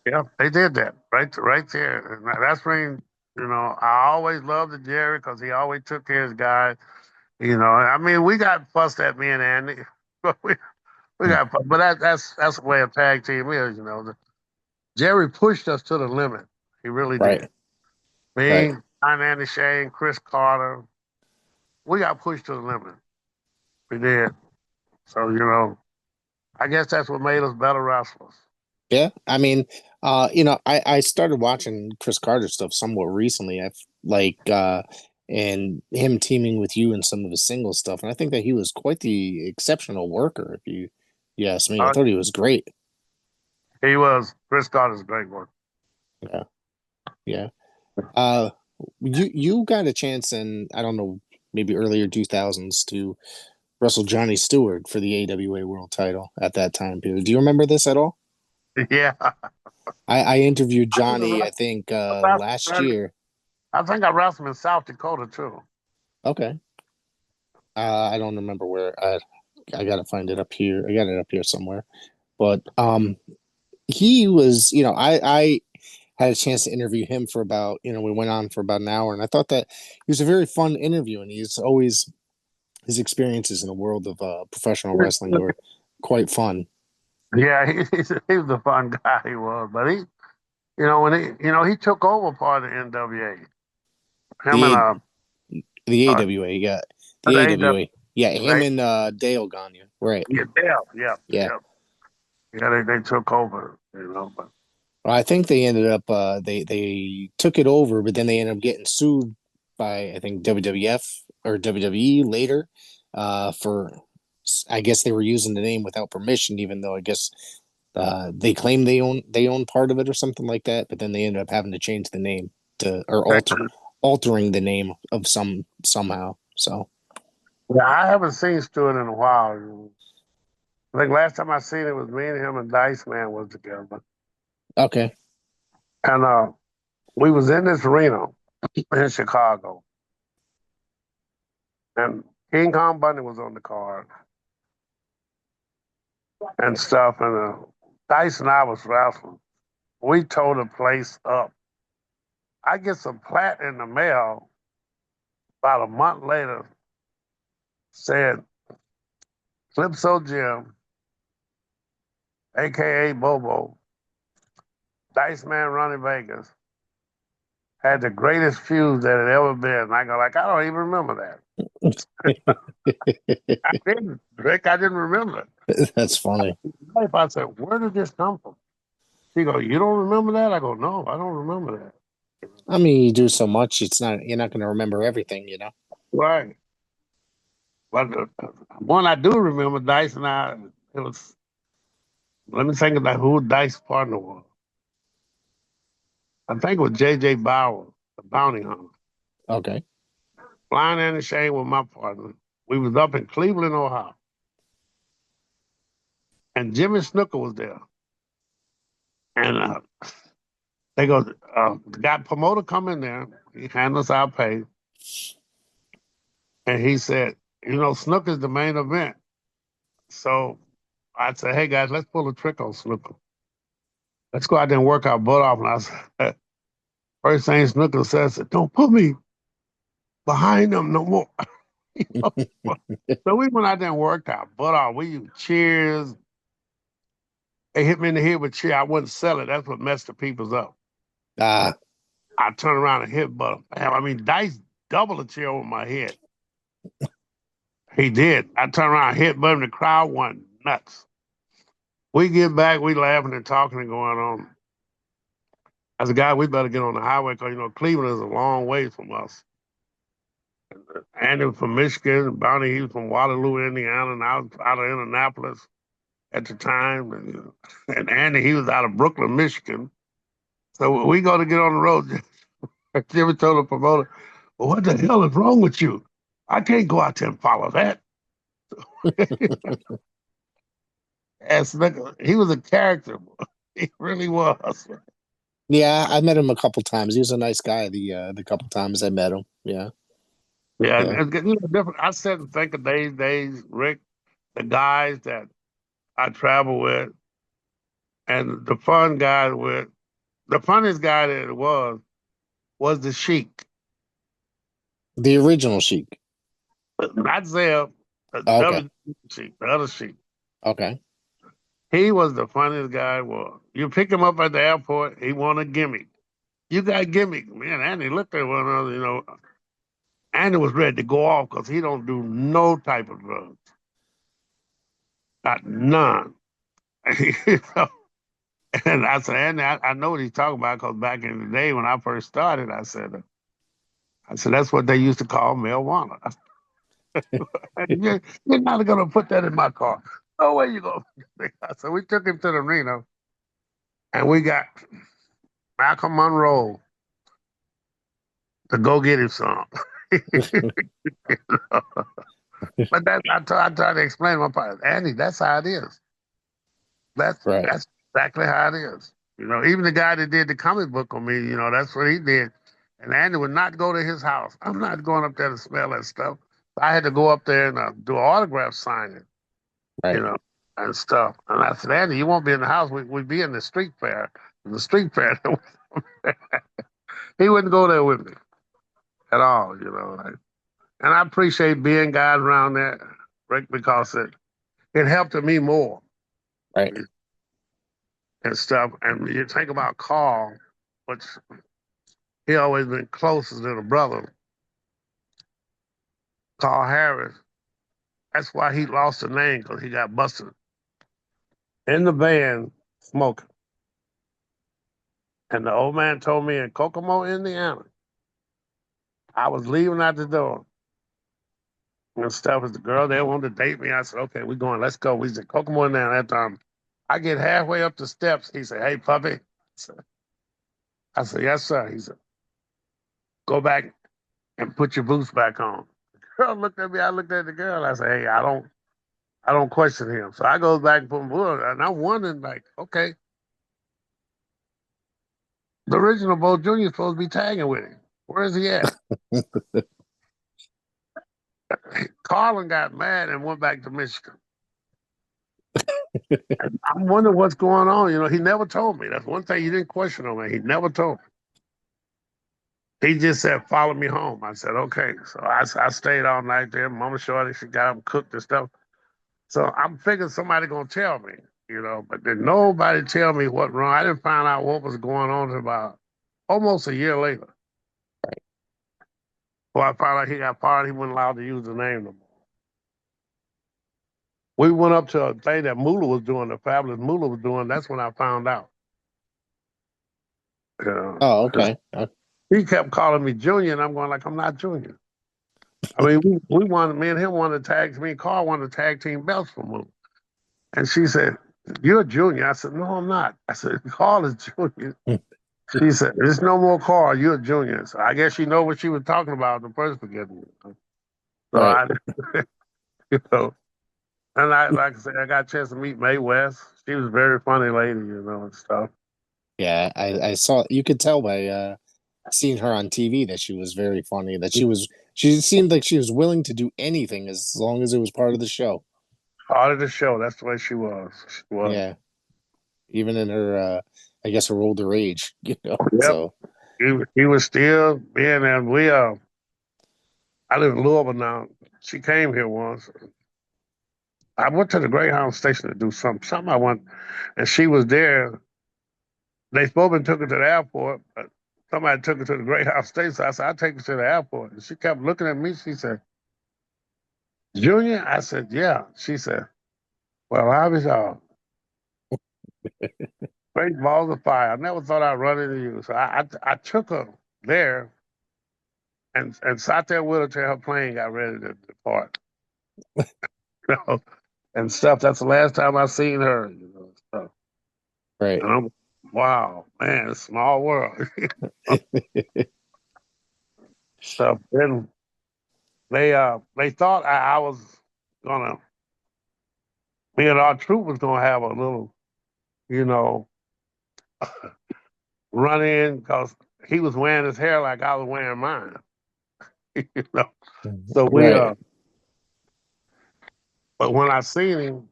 Yeah, they did that right there. And that's when I always loved the Jerry because he always took care of his guys. I mean, we got fussed at me and Andy, but we Hmm. got, but that's the way a tag team is. Jerry pushed us to the limit. He really did. Right, right. Me, Andy Shane, Chris Carter, we got pushed to the limit. We did. So I guess that's what made us better wrestlers. Yeah, I mean, I started watching Chris Carter stuff somewhat recently. I've like and him teaming with you in some of his single stuff, and I think that he was quite the exceptional worker. If you ask me, I Uh, thought he was great. he was Chris Carter's great work. Yeah, yeah. Uh, you got a chance in, I don't know, maybe earlier 2000s to wrestle Johnny Stewart for the AWA World Title at that time period. Do you remember this at all? Yeah, I interviewed I think Johnny, I think last I year. think I wrestled him in South Dakota too. Okay. I don't remember where. I gotta find it up here. I got it up here somewhere. But he was, I had a chance to interview him for about, we went on for about an hour, and I thought that he was a very fun interview, and he's always his experiences in the world of professional wrestling were quite fun. Yeah, he was a fun guy. He was, but when he took over part of the NWA. Him and The the uh, AWA, yeah, the the AW, AWA, yeah, him and Dale Gagne, right? yeah, Yeah. yeah. They took over. But Well, I think they ended up they took it over, but then they ended up getting sued by, I think, WWF or WWE later for, I guess they were using the name without permission, even though I guess they claim they own part of it or something like that. But then they ended up having to change the name to, or altering the name of somehow. So yeah, I haven't seen Stewart in a while. I think last time I seen it was me and him and Dice Man was together, okay, and we was in this arena in Chicago, and King Kong Bundy was on the card and stuff, and Dice and I was wrestling. We tore the place up. I get some plat in the mail about a month later, said Calypso Jim, aka Bobo, Dice Man Ronnie Vegas, had the greatest fuse that had ever been. I go like, I don't even remember that. I didn't, Rick. I didn't remember. that's funny. If I said, where did this come from? She go, you don't remember that? I go, no, I don't remember that. I mean, you do so much, you're not going to remember everything. Right. But the one I do remember, Dice and I, it was, let me think about who Dice's partner was. I think it was J.J. Bauer, the bounty hunter. Okay. Flying Andy Shane was my partner. We was up in Cleveland, Ohio. And Jimmy Snooker was there. And they go, the guy promoter come in there, he handles our pay. And he said, Snooker's the main event. So I said, hey guys, let's pull a trick on Snooker. Let's go out there and work our butt off. And I said, first thing Snooker says, don't put me behind them no more. So we went out there and worked our butt off. We used cheers. They hit me in the head with cheer. I wouldn't sell it. That's what messed the peoples up. Ah, I turned around and hit butt. I mean, Dice doubled a chair over my head. He did. I turned around and hit butt. The crowd went nuts. We get back, we laughing and talking and going on. As a guy, we better get on the highway because, Cleveland is a long way from us. Andy was from Michigan, Bounty, he was from Waterloo, Indiana, and I was out of Indianapolis at the time. And Andy, he was out of Brooklyn, Michigan. So we go to get on the road. Jimmy told the promoter, well, what the hell is wrong with you? I can't go out there and follow that. As he was a character. He really was. Yeah, I met him a couple times. He was a nice guy the couple times I met him. Yeah, Yeah, yeah. you know, different. I sit and think of days, Rick, the guys that I travel with, and the fun guys with. The funniest guy that it was the Sheik, The original Sheik. not Zeb, Oh, okay. the Sheik, the other Sheik. Okay. He was the funniest guy. Was you pick him up at the airport, he want a gimmick. You got gimmick, man. Andy looked at one another, you know. Andy was ready to go off because he don't do no type of drugs, not none. You know? And I said, Andy, I know what he's talking about because back in the day when I first started, I said that's what they used to call marijuana. You're not going to put that in my car. No way you go. So we took him to the Reno, and we got Malcolm Monroe to go get him some. But I tried to explain to my partner, Andy, that's how it is. Right. That's exactly how it is. You know, even the guy that did the comic book on me, you know, that's what he did. And Andy would not go to his house. I'm not going up there to smell that stuff. I had to go up there and do an autograph signing, you Right. know, and stuff. And I said, Andy, you won't be in the house. We'd be in the street fair. The street fair. He wouldn't go there with me at all, you know. Like, and I appreciate being guys around there, Rick, because it helped me more Right. and stuff. And you think about Carl, which he always been closest to the brother, Carl Harris. That's why he lost the name because he got busted in the van smoking. And the old man told me in Kokomo, Indiana, I was leaving out the door and stuff. As the girl there wanted to date me, I said, okay, we're going, let's go. We said, Kokomo, Indiana. That time, I get halfway up the steps. He said, hey, puppy. I said, yes, sir. He said, go back and put your boots back on. The girl looked at me. I looked at the girl. I said, hey, I don't question him. So I go back and put my boots on. And I'm wondering, like, okay, the original Bo Jr. is supposed to be tagging with him. Where is he at? Carlin got mad and went back to Michigan. And I'm wondering what's going on. You know, he never told me. That's one thing you didn't question on me. He never told me. He just said, follow me home. I said, okay. So I stayed all night there. Mama Shorty, she got him cooked and stuff. So I'm figuring somebody going to tell me, you know, but did nobody tell me what wrong. I didn't find out what was going on until about almost a year later. Well, I found out he got fired. He wasn't allowed to use the name no more. We went up to a thing that Moolah was doing, the Fabulous Moolah was doing. That's when I found out. Oh, Because okay. he kept calling me Junior, and I'm going like, I'm not Junior. I mean, we wanted, me and him wanted to tag, me and Carl wanted to tag team belts for Moolah. And she said, you're Junior. I said, no, I'm not. I said, Carl is Junior. She said, there's no more Carl, you're a Junior. So I guess she know what she was talking about in the first beginning. So Right. I, you know, and I, like I said, I got a chance to meet Mae West. She was a very funny lady, you know, and stuff. Yeah, I saw you could tell by seeing her on TV that she was very funny, that she seemed like she was willing to do anything as long as it was part of the show. Part of the show, that's the way she was. She was. Yeah, even in her I guess her older age, you know. Yep. So, He was still being there. I live in Louisville now. She came here once. I went to the Greyhound station to do something I went, and she was there. They spoke and took her to the airport, but somebody took her to the Greyhound station. So I said, I'll take her to the airport. And she kept looking at me. She said, Junior? I said, yeah. She said, well, I was great balls of fire. I never thought I'd run into you. So I took her there and sat there with her till her plane got ready to depart. You know, and stuff. That's the last time I seen her, you know, stuff. right. And I'm, wow, man, it's a small world. Stuff. Then they thought I was gonna, me and our troop was gonna have a little, you know, run in because he was wearing his hair like I was wearing mine. you know. So we Right. but when I seen him,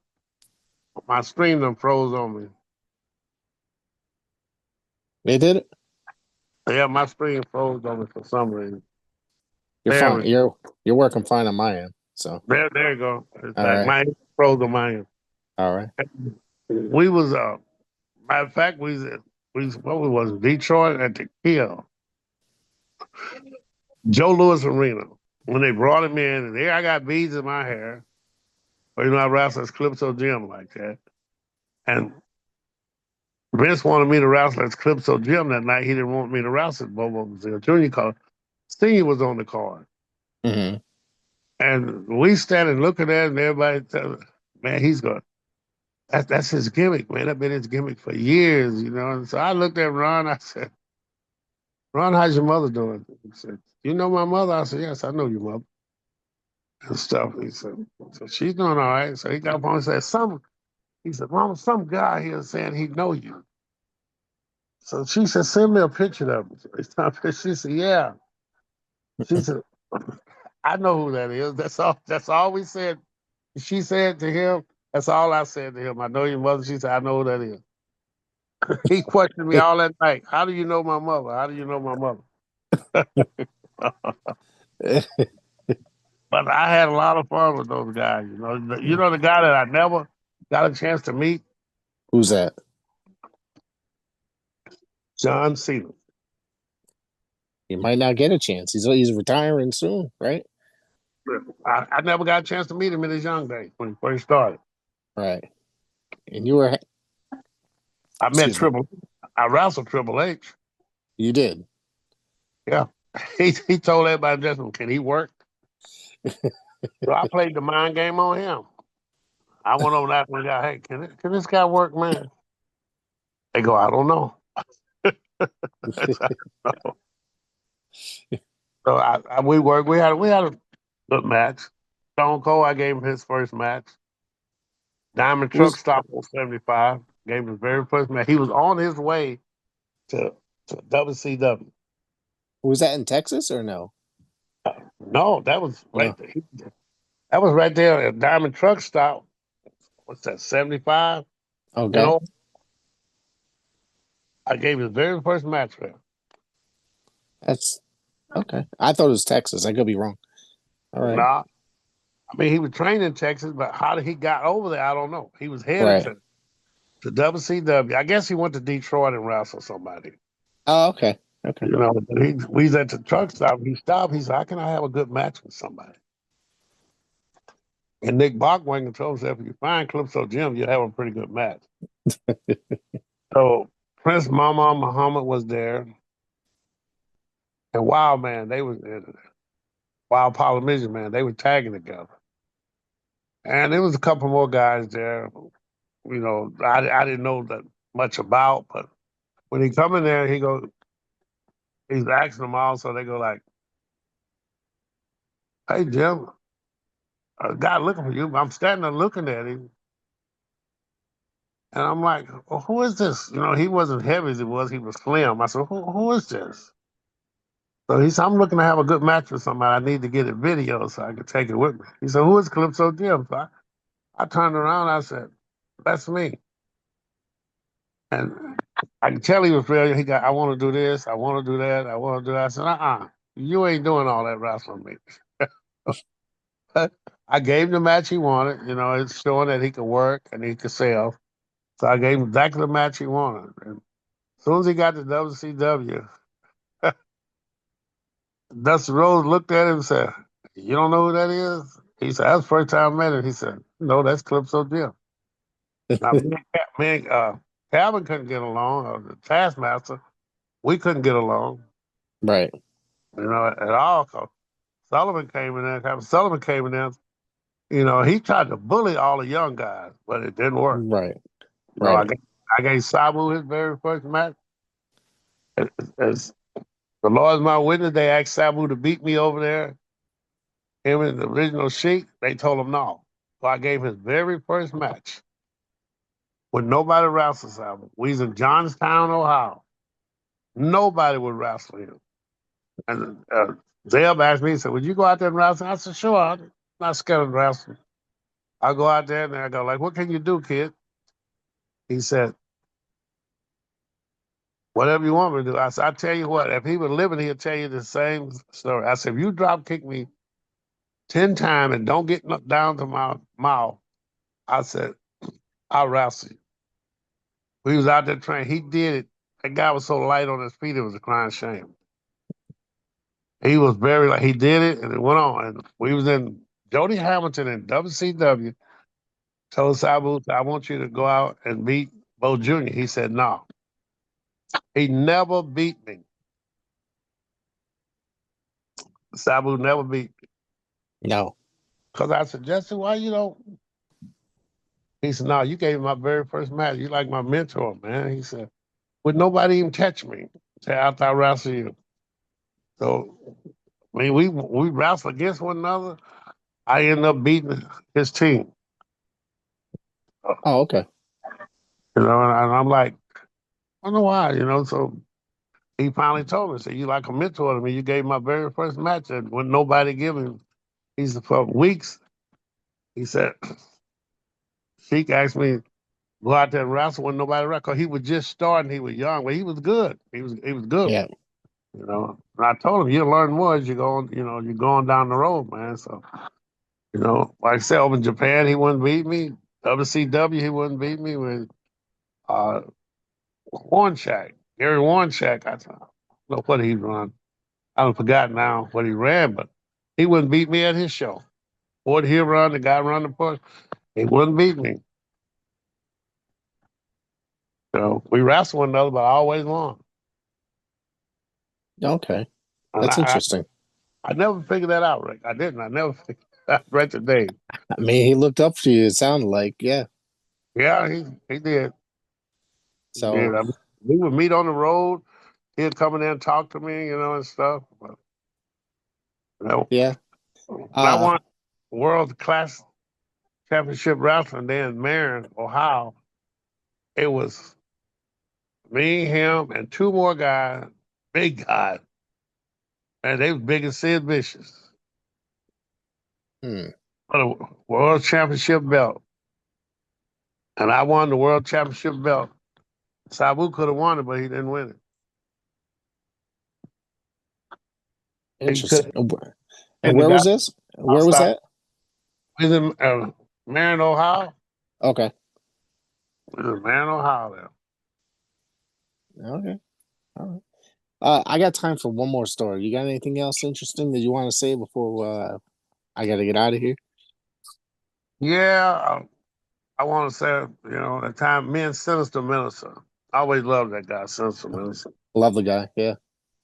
my screen done froze on me. They did it. Yeah, my screen froze on me for some reason. You're There fine. we You're working fine on my end. So there you go. It's all back. right. My froze on my end. All right. We was matter of fact we what we was Detroit at the Kill. Joe Louis Arena. When they brought him in, and there I got beads in my hair. Or, I wrestled as Calypso Jim like that. And Vince wanted me to wrestle as Calypso Jim that night. He didn't want me to wrestle as Bobo Brazil Jr. because Senior was on the card. Mm-hmm. And we standing looking at it, and everybody telling, man, he's going, that's his gimmick, man. That's been his gimmick for years, And so I looked at Ron, I said, Ron, how's your mother doing? He said, you know my mother? I said, yes, I know your mother. And stuff. He said, so she's doing all right. So he got up on and said, he said, Mama, some guy here saying he know you. So she said, send me a picture of him. She said, yeah. She said, I know who that is. That's all we said. She said to him, that's all I said to him. I know your mother. She said, I know who that is. He questioned me all that night. How do you know my mother? How do you know my mother? But I had a lot of fun with those guys. The guy that I never got a chance to meet, Who's that? John Cena. He might not get a chance. He's retiring soon, right? I never got a chance to meet him in his young days when he first started. Right. And you were, I met excuse me, I wrestled Triple H. you did. Yeah. He told everybody, just can he work? So I played the mind game on him. I went over that one guy, hey, can this guy work, man? They go, I don't know. I said, "No." So we worked. We had a good match. Stone Cold, I gave him his first match. Diamond Truck Who's Stop on 75. Gave him his very first match. He was on his way to WCW. was that in Texas or no? No, that was right No. there. That was right there at Diamond Truck Stop. What's that, 75? Okay. I gave his very first match for him. That's okay. I thought it was Texas. I could be wrong. All right. Nah. I mean, he was trained in Texas, but how he got over there, I don't know. He was headed Right. to WCW. I guess he went to Detroit and wrestled somebody. Oh, okay. Okay. But we was at the truck stop. He stopped. He said, how can I have a good match with somebody? And Nick Bockwinkel told him, if you find Calypso Jim, you'll have a pretty good match. So Prince Mama Muhammad was there. And Wild Man, they was there. Wild Polynesian Man, they were tagging together. And there was a couple more guys there. I didn't know that much about, but when he come in there, he's asking them all, so they go like, hey, Jim, a guy looking for you. I'm standing there looking at him. And I'm like, well, who is this? He wasn't heavy as he was. He was slim. I said, who is this? So he said, I'm looking to have a good match with somebody. I need to get a video so I can take it with me. He said, who is Calypso Jim? So I turned around. I said, that's me. And I could tell he was real. I want to do this. I want to do that. I want to do that. I said, you ain't doing all that wrestling me. I gave him the match he wanted. It's showing that he could work and he could sell. So I gave him exactly the match he wanted. And as soon as he got to WCW, Dusty Rhodes looked at him and said, you don't know who that is? He said, that's the first time I met him. He said, no, that's Calypso Jim. Now, Calvin couldn't get along, or the Taskmaster, we couldn't get along, Right. at all. 'Cause Sullivan came in there. Captain Sullivan came in there. He tried to bully all the young guys, but it didn't work. Right. I Right. gave Sabu his very first match. As the Lord is my witness, they asked Sabu to beat me over there. Him and the original Sheik, they told him no. So I gave his very first match with nobody wrestled Sabu. We was in Johnstown, Ohio. Nobody would wrestle him. And Zeb asked me, he said, would you go out there and wrestle? I said, sure, I'm not scared of wrestling. I go out there and I go, like, what can you do, kid? He said, whatever you want me to do. I said, I tell you what, if he was living, he'll tell you the same story. I said, if you drop kick me 10 times and don't get down to my mouth, I said, I'll wrestle you. We was out there training. He did it. That guy was so light on his feet, it was a crying shame. He was very like he did it, and it went on. And we was in Jody Hamilton in WCW. Told Sabu, I want you to go out and beat Bo Jr. He said, no. He never beat me. Sabu never beat me. No. Because I said, Jesse, why you don't? He said, no, you gave me my very first match. You like my mentor, man. He said, would nobody even catch me after I wrestle you? So, I mean, we wrestle against one another. I ended up beating his team. Oh, okay. You know, and I'm like, I don't know why, you know. So he finally told me, said, you like a mentor to me. You gave my very first match and when nobody give him. He said, for weeks, he said, Sheik asked me, go out there and wrestle when nobody wrestled. 'Cause he was just starting, he was young, but he was good. He was good. Yeah. You know. And I told him, you'll learn more as you go on, you know, you're going down the road, man. So, you know, like I said, over in Japan, he wouldn't beat me. WCW, he wouldn't beat me with uh Warnshak, Gary Warnshak. I don't know what he run. I don't forgot now what he ran, but he wouldn't beat me at his show. What he run, the guy run the push, he wouldn't beat me. So we wrestled one another, but I always won. Okay. And That's interesting. I never figured that out, Rick. I didn't. I never figured that out right today. I mean, he looked up to you, it sounded like. Yeah. Yeah, he did. He did. So, I mean, we would meet on the road. He'd come in there and talk to me, you know, and stuff. But, you know, yeah. when I Uh, won World Class Championship Wrestling there in Marion, Ohio, it was me, him, and two more guys, big guys. And they was big as Sid Vicious. hmm. For the World Championship belt. And I won the World Championship belt. Sabu could have won it, but he didn't win it. He could. Interesting. And And the where guy was this? Where was outside, that? he's in Marion, Ohio. Okay. He's in Marion, Ohio. There. Okay. All right. I got time for one more story. You got anything else interesting that you want to say before I got to get out of here? Yeah, I want to say, you know, at the time, me and Sinister Minister. I always loved that guy, Sinister Minister. Love the guy. Yeah.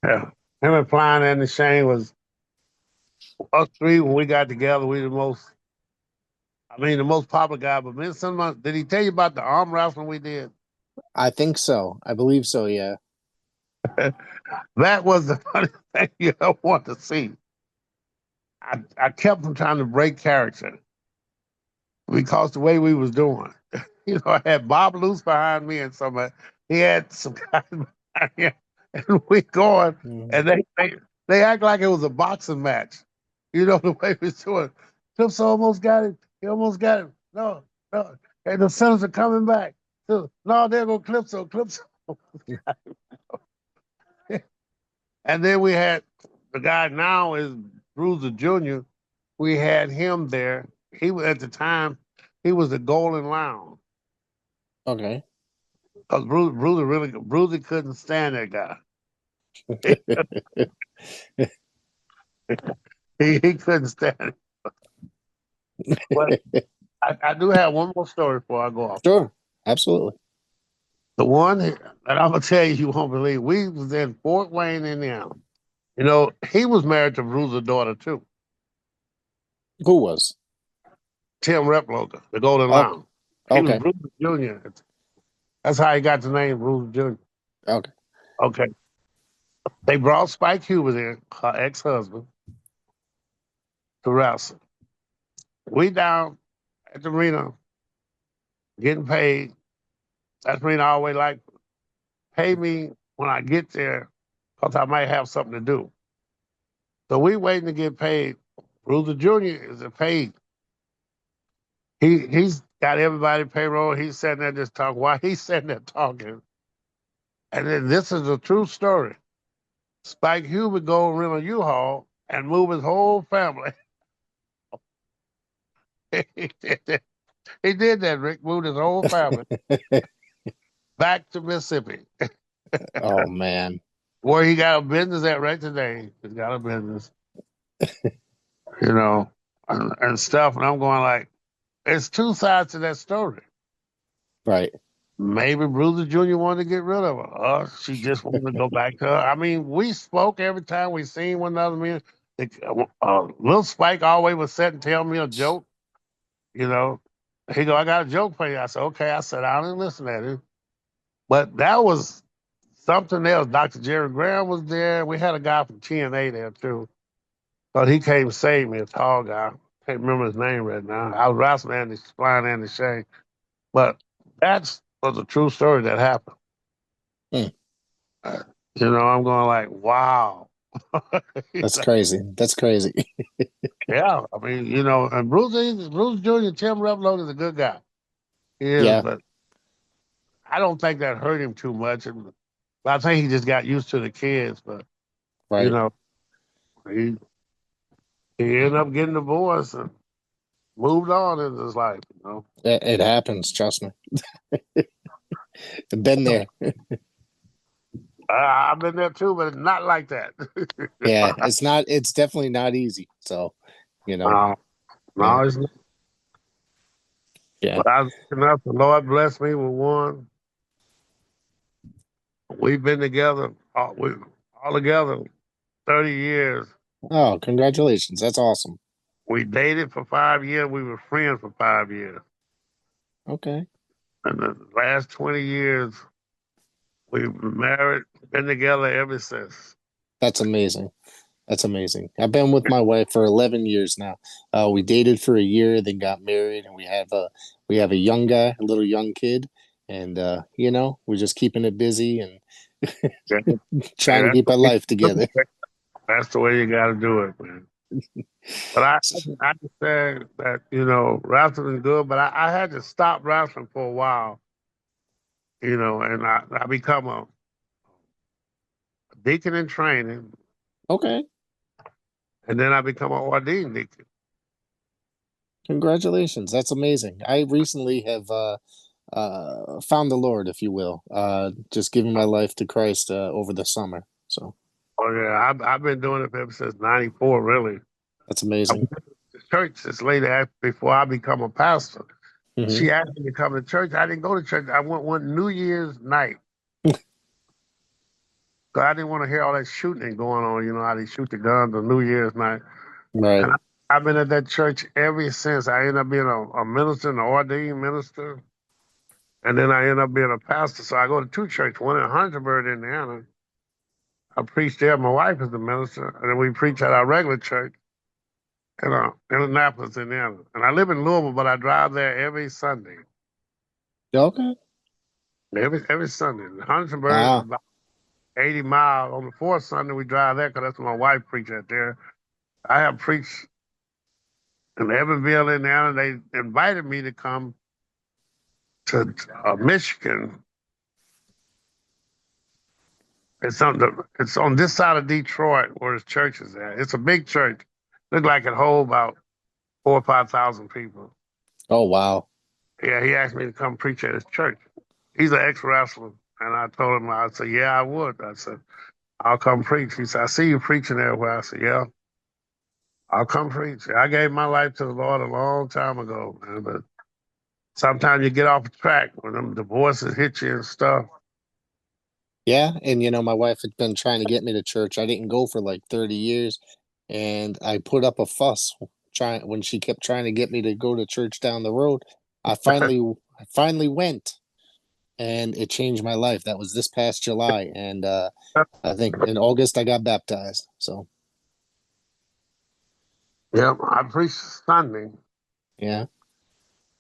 Yeah. Him and Flying and the Shane was us three when we got together. We the most, I mean, the most popular guy. But me and Sinister, did he tell you about the arm wrestling we did? I think so. I believe so. Yeah. That was the funny thing you don't want to see. I kept from trying to break character because the way we was doing. You know, I had Bob Luce behind me and somebody. He had some guys behind him, and we going, Mhm. and they act like it was a boxing match. You know the way we was doing. Clips almost got it. He almost got it. No, no. And the Senators are coming back. So, no, there go Clipso. Clipso. And then we had the guy now is Bruiser Jr. We had him there. He was at the time he was the Golden Lion Okay. because Bruiser couldn't stand that guy. He couldn't stand it. But I do have one more story before I go off. Sure. Absolutely. The one that I'm gonna tell you, you won't believe. We was in Fort Wayne, Indiana. You know, he was married to Bruiser's daughter too, Who was? Tim Reploga, the Golden Oh, Lion. He was okay. Bruiser Jr. That's how he got the name Bruiser Jr. Okay. Okay. They brought Spike Huber there, her ex-husband, to wrestle. We down at the arena getting paid. That's the reason I always like pay me when I get there because I might have something to do. So we waiting to get paid. Bruiser Jr. is paid. He's got everybody payroll. He's sitting there just talking. While he's sitting there talking, and then this is a true story. Spike Hugh would go and rent a U-Haul and move his whole family. He did that, Rick. Moved his whole family back to Mississippi, Oh man. where he got a business at right today. He's got a business, you know, and stuff. And I'm going like, it's two sides to that story. Right. Maybe Bruiser Jr. wanted to get rid of her. Or she just wanted to go back to her. I mean, we spoke every time we seen one another. Little Spike always would sit and tell me a joke. You know, he go, I got a joke for you. I said, okay. I said, I didn't listen to him. But that was something else. Dr. Jerry Graham was there. We had a guy from TNA there too. But he came to save me, a tall guy. Can't remember his name right now. I was wrestling Andy, flying Andy Shane. But that was a true story that happened. Hmm. You know, I'm going like, wow. That's crazy. That's crazy. Yeah, I mean, you know, and Bruce Jr., Tim Repload is a good guy. He is, Yeah. but I don't think that hurt him too much. But I think he just got used to the kids. But, you Right. know, he ended up getting divorced and moved on in his life, you know. It happens, trust me. I've been there. I've been there too, but it's not like that. Yeah, it's definitely not easy. So, you know, No, yeah. no, it's not. Yeah. But I was enough. The Lord blessed me with one. We've been together, all together, 30 years. Oh, congratulations. That's awesome. We dated for 5 years. We were friends for 5 years. Okay. And the last 20 years, we've been married, been together ever since. That's amazing. That's amazing. I've been with my wife for 11 years now. We dated for a year, then got married, and we have a young guy, a little young kid, and you know, we're just keeping it busy and Yeah, trying to that's keep the our way, life together. that's the way you got to do it, man. But I understand that, you know, wrestling is good, but I had to stop wrestling for a while, you know, and I become a deacon in training, Okay. and then I become an ordained deacon. Congratulations. That's amazing. I recently have found the Lord, if you will. Just giving my life to Christ over the summer. So Oh yeah, I've been doing it ever since '94. Really, that's I went amazing. to church this lady asked before I become a pastor. Hmm. She asked me to come to church. I didn't go to church. I went one New Year's night. So I didn't want to hear all that shooting going on. You know how they shoot the guns on New Year's night. Right. And I've been at that church ever since. I ended up being a minister, an ordained minister, and then I ended up being a pastor. So I go to two churches, one in Huntersburg, Indiana. I preach there. My wife is the minister, and then we preach at our regular church in Indianapolis, Indiana. And I live in Louisville, but I drive there every Sunday. Okay. Every Sunday. Huntersburg is Wow. about 80 miles. On the fourth Sunday, we drive there because that's where my wife preached at there. I have preached in Evansville, Indiana. They invited me to come to Michigan. It's on this side of Detroit where his church is at. It's a big church. Looked like it hold about 4,000 or 5,000 people. Oh wow. Yeah, he asked me to come preach at his church. He's an ex-wrestler. And I told him, I said, yeah, I would. I said, I'll come preach. He said, I see you preaching everywhere. I said, yeah, I'll come preach. I gave my life to the Lord a long time ago, man. But sometimes you get off track when them divorces hit you and stuff. Yeah, and you know, my wife had been trying to get me to church. I didn't go for like 30 years, and I put up a fuss trying when she kept trying to get me to go to church down the road. I finally went, and it changed my life. That was this past July, and I think in August I got baptized. So, Yep, I preach Sunday. yeah,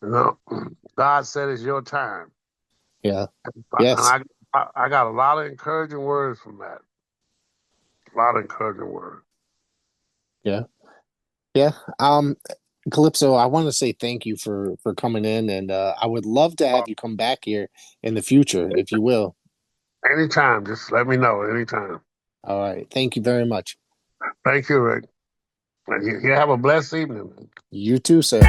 You know, God said it's your time. yeah, And yes. I got a lot of encouraging words from that. A lot of encouraging words. Yeah. Yeah. Calypso, I want to say thank you for coming in, and I would love to have you come back here in the future, if you will. Anytime, just let me know. Anytime. All right. Thank you very much. Thank you, Rick. And you have a blessed evening. You too, sir.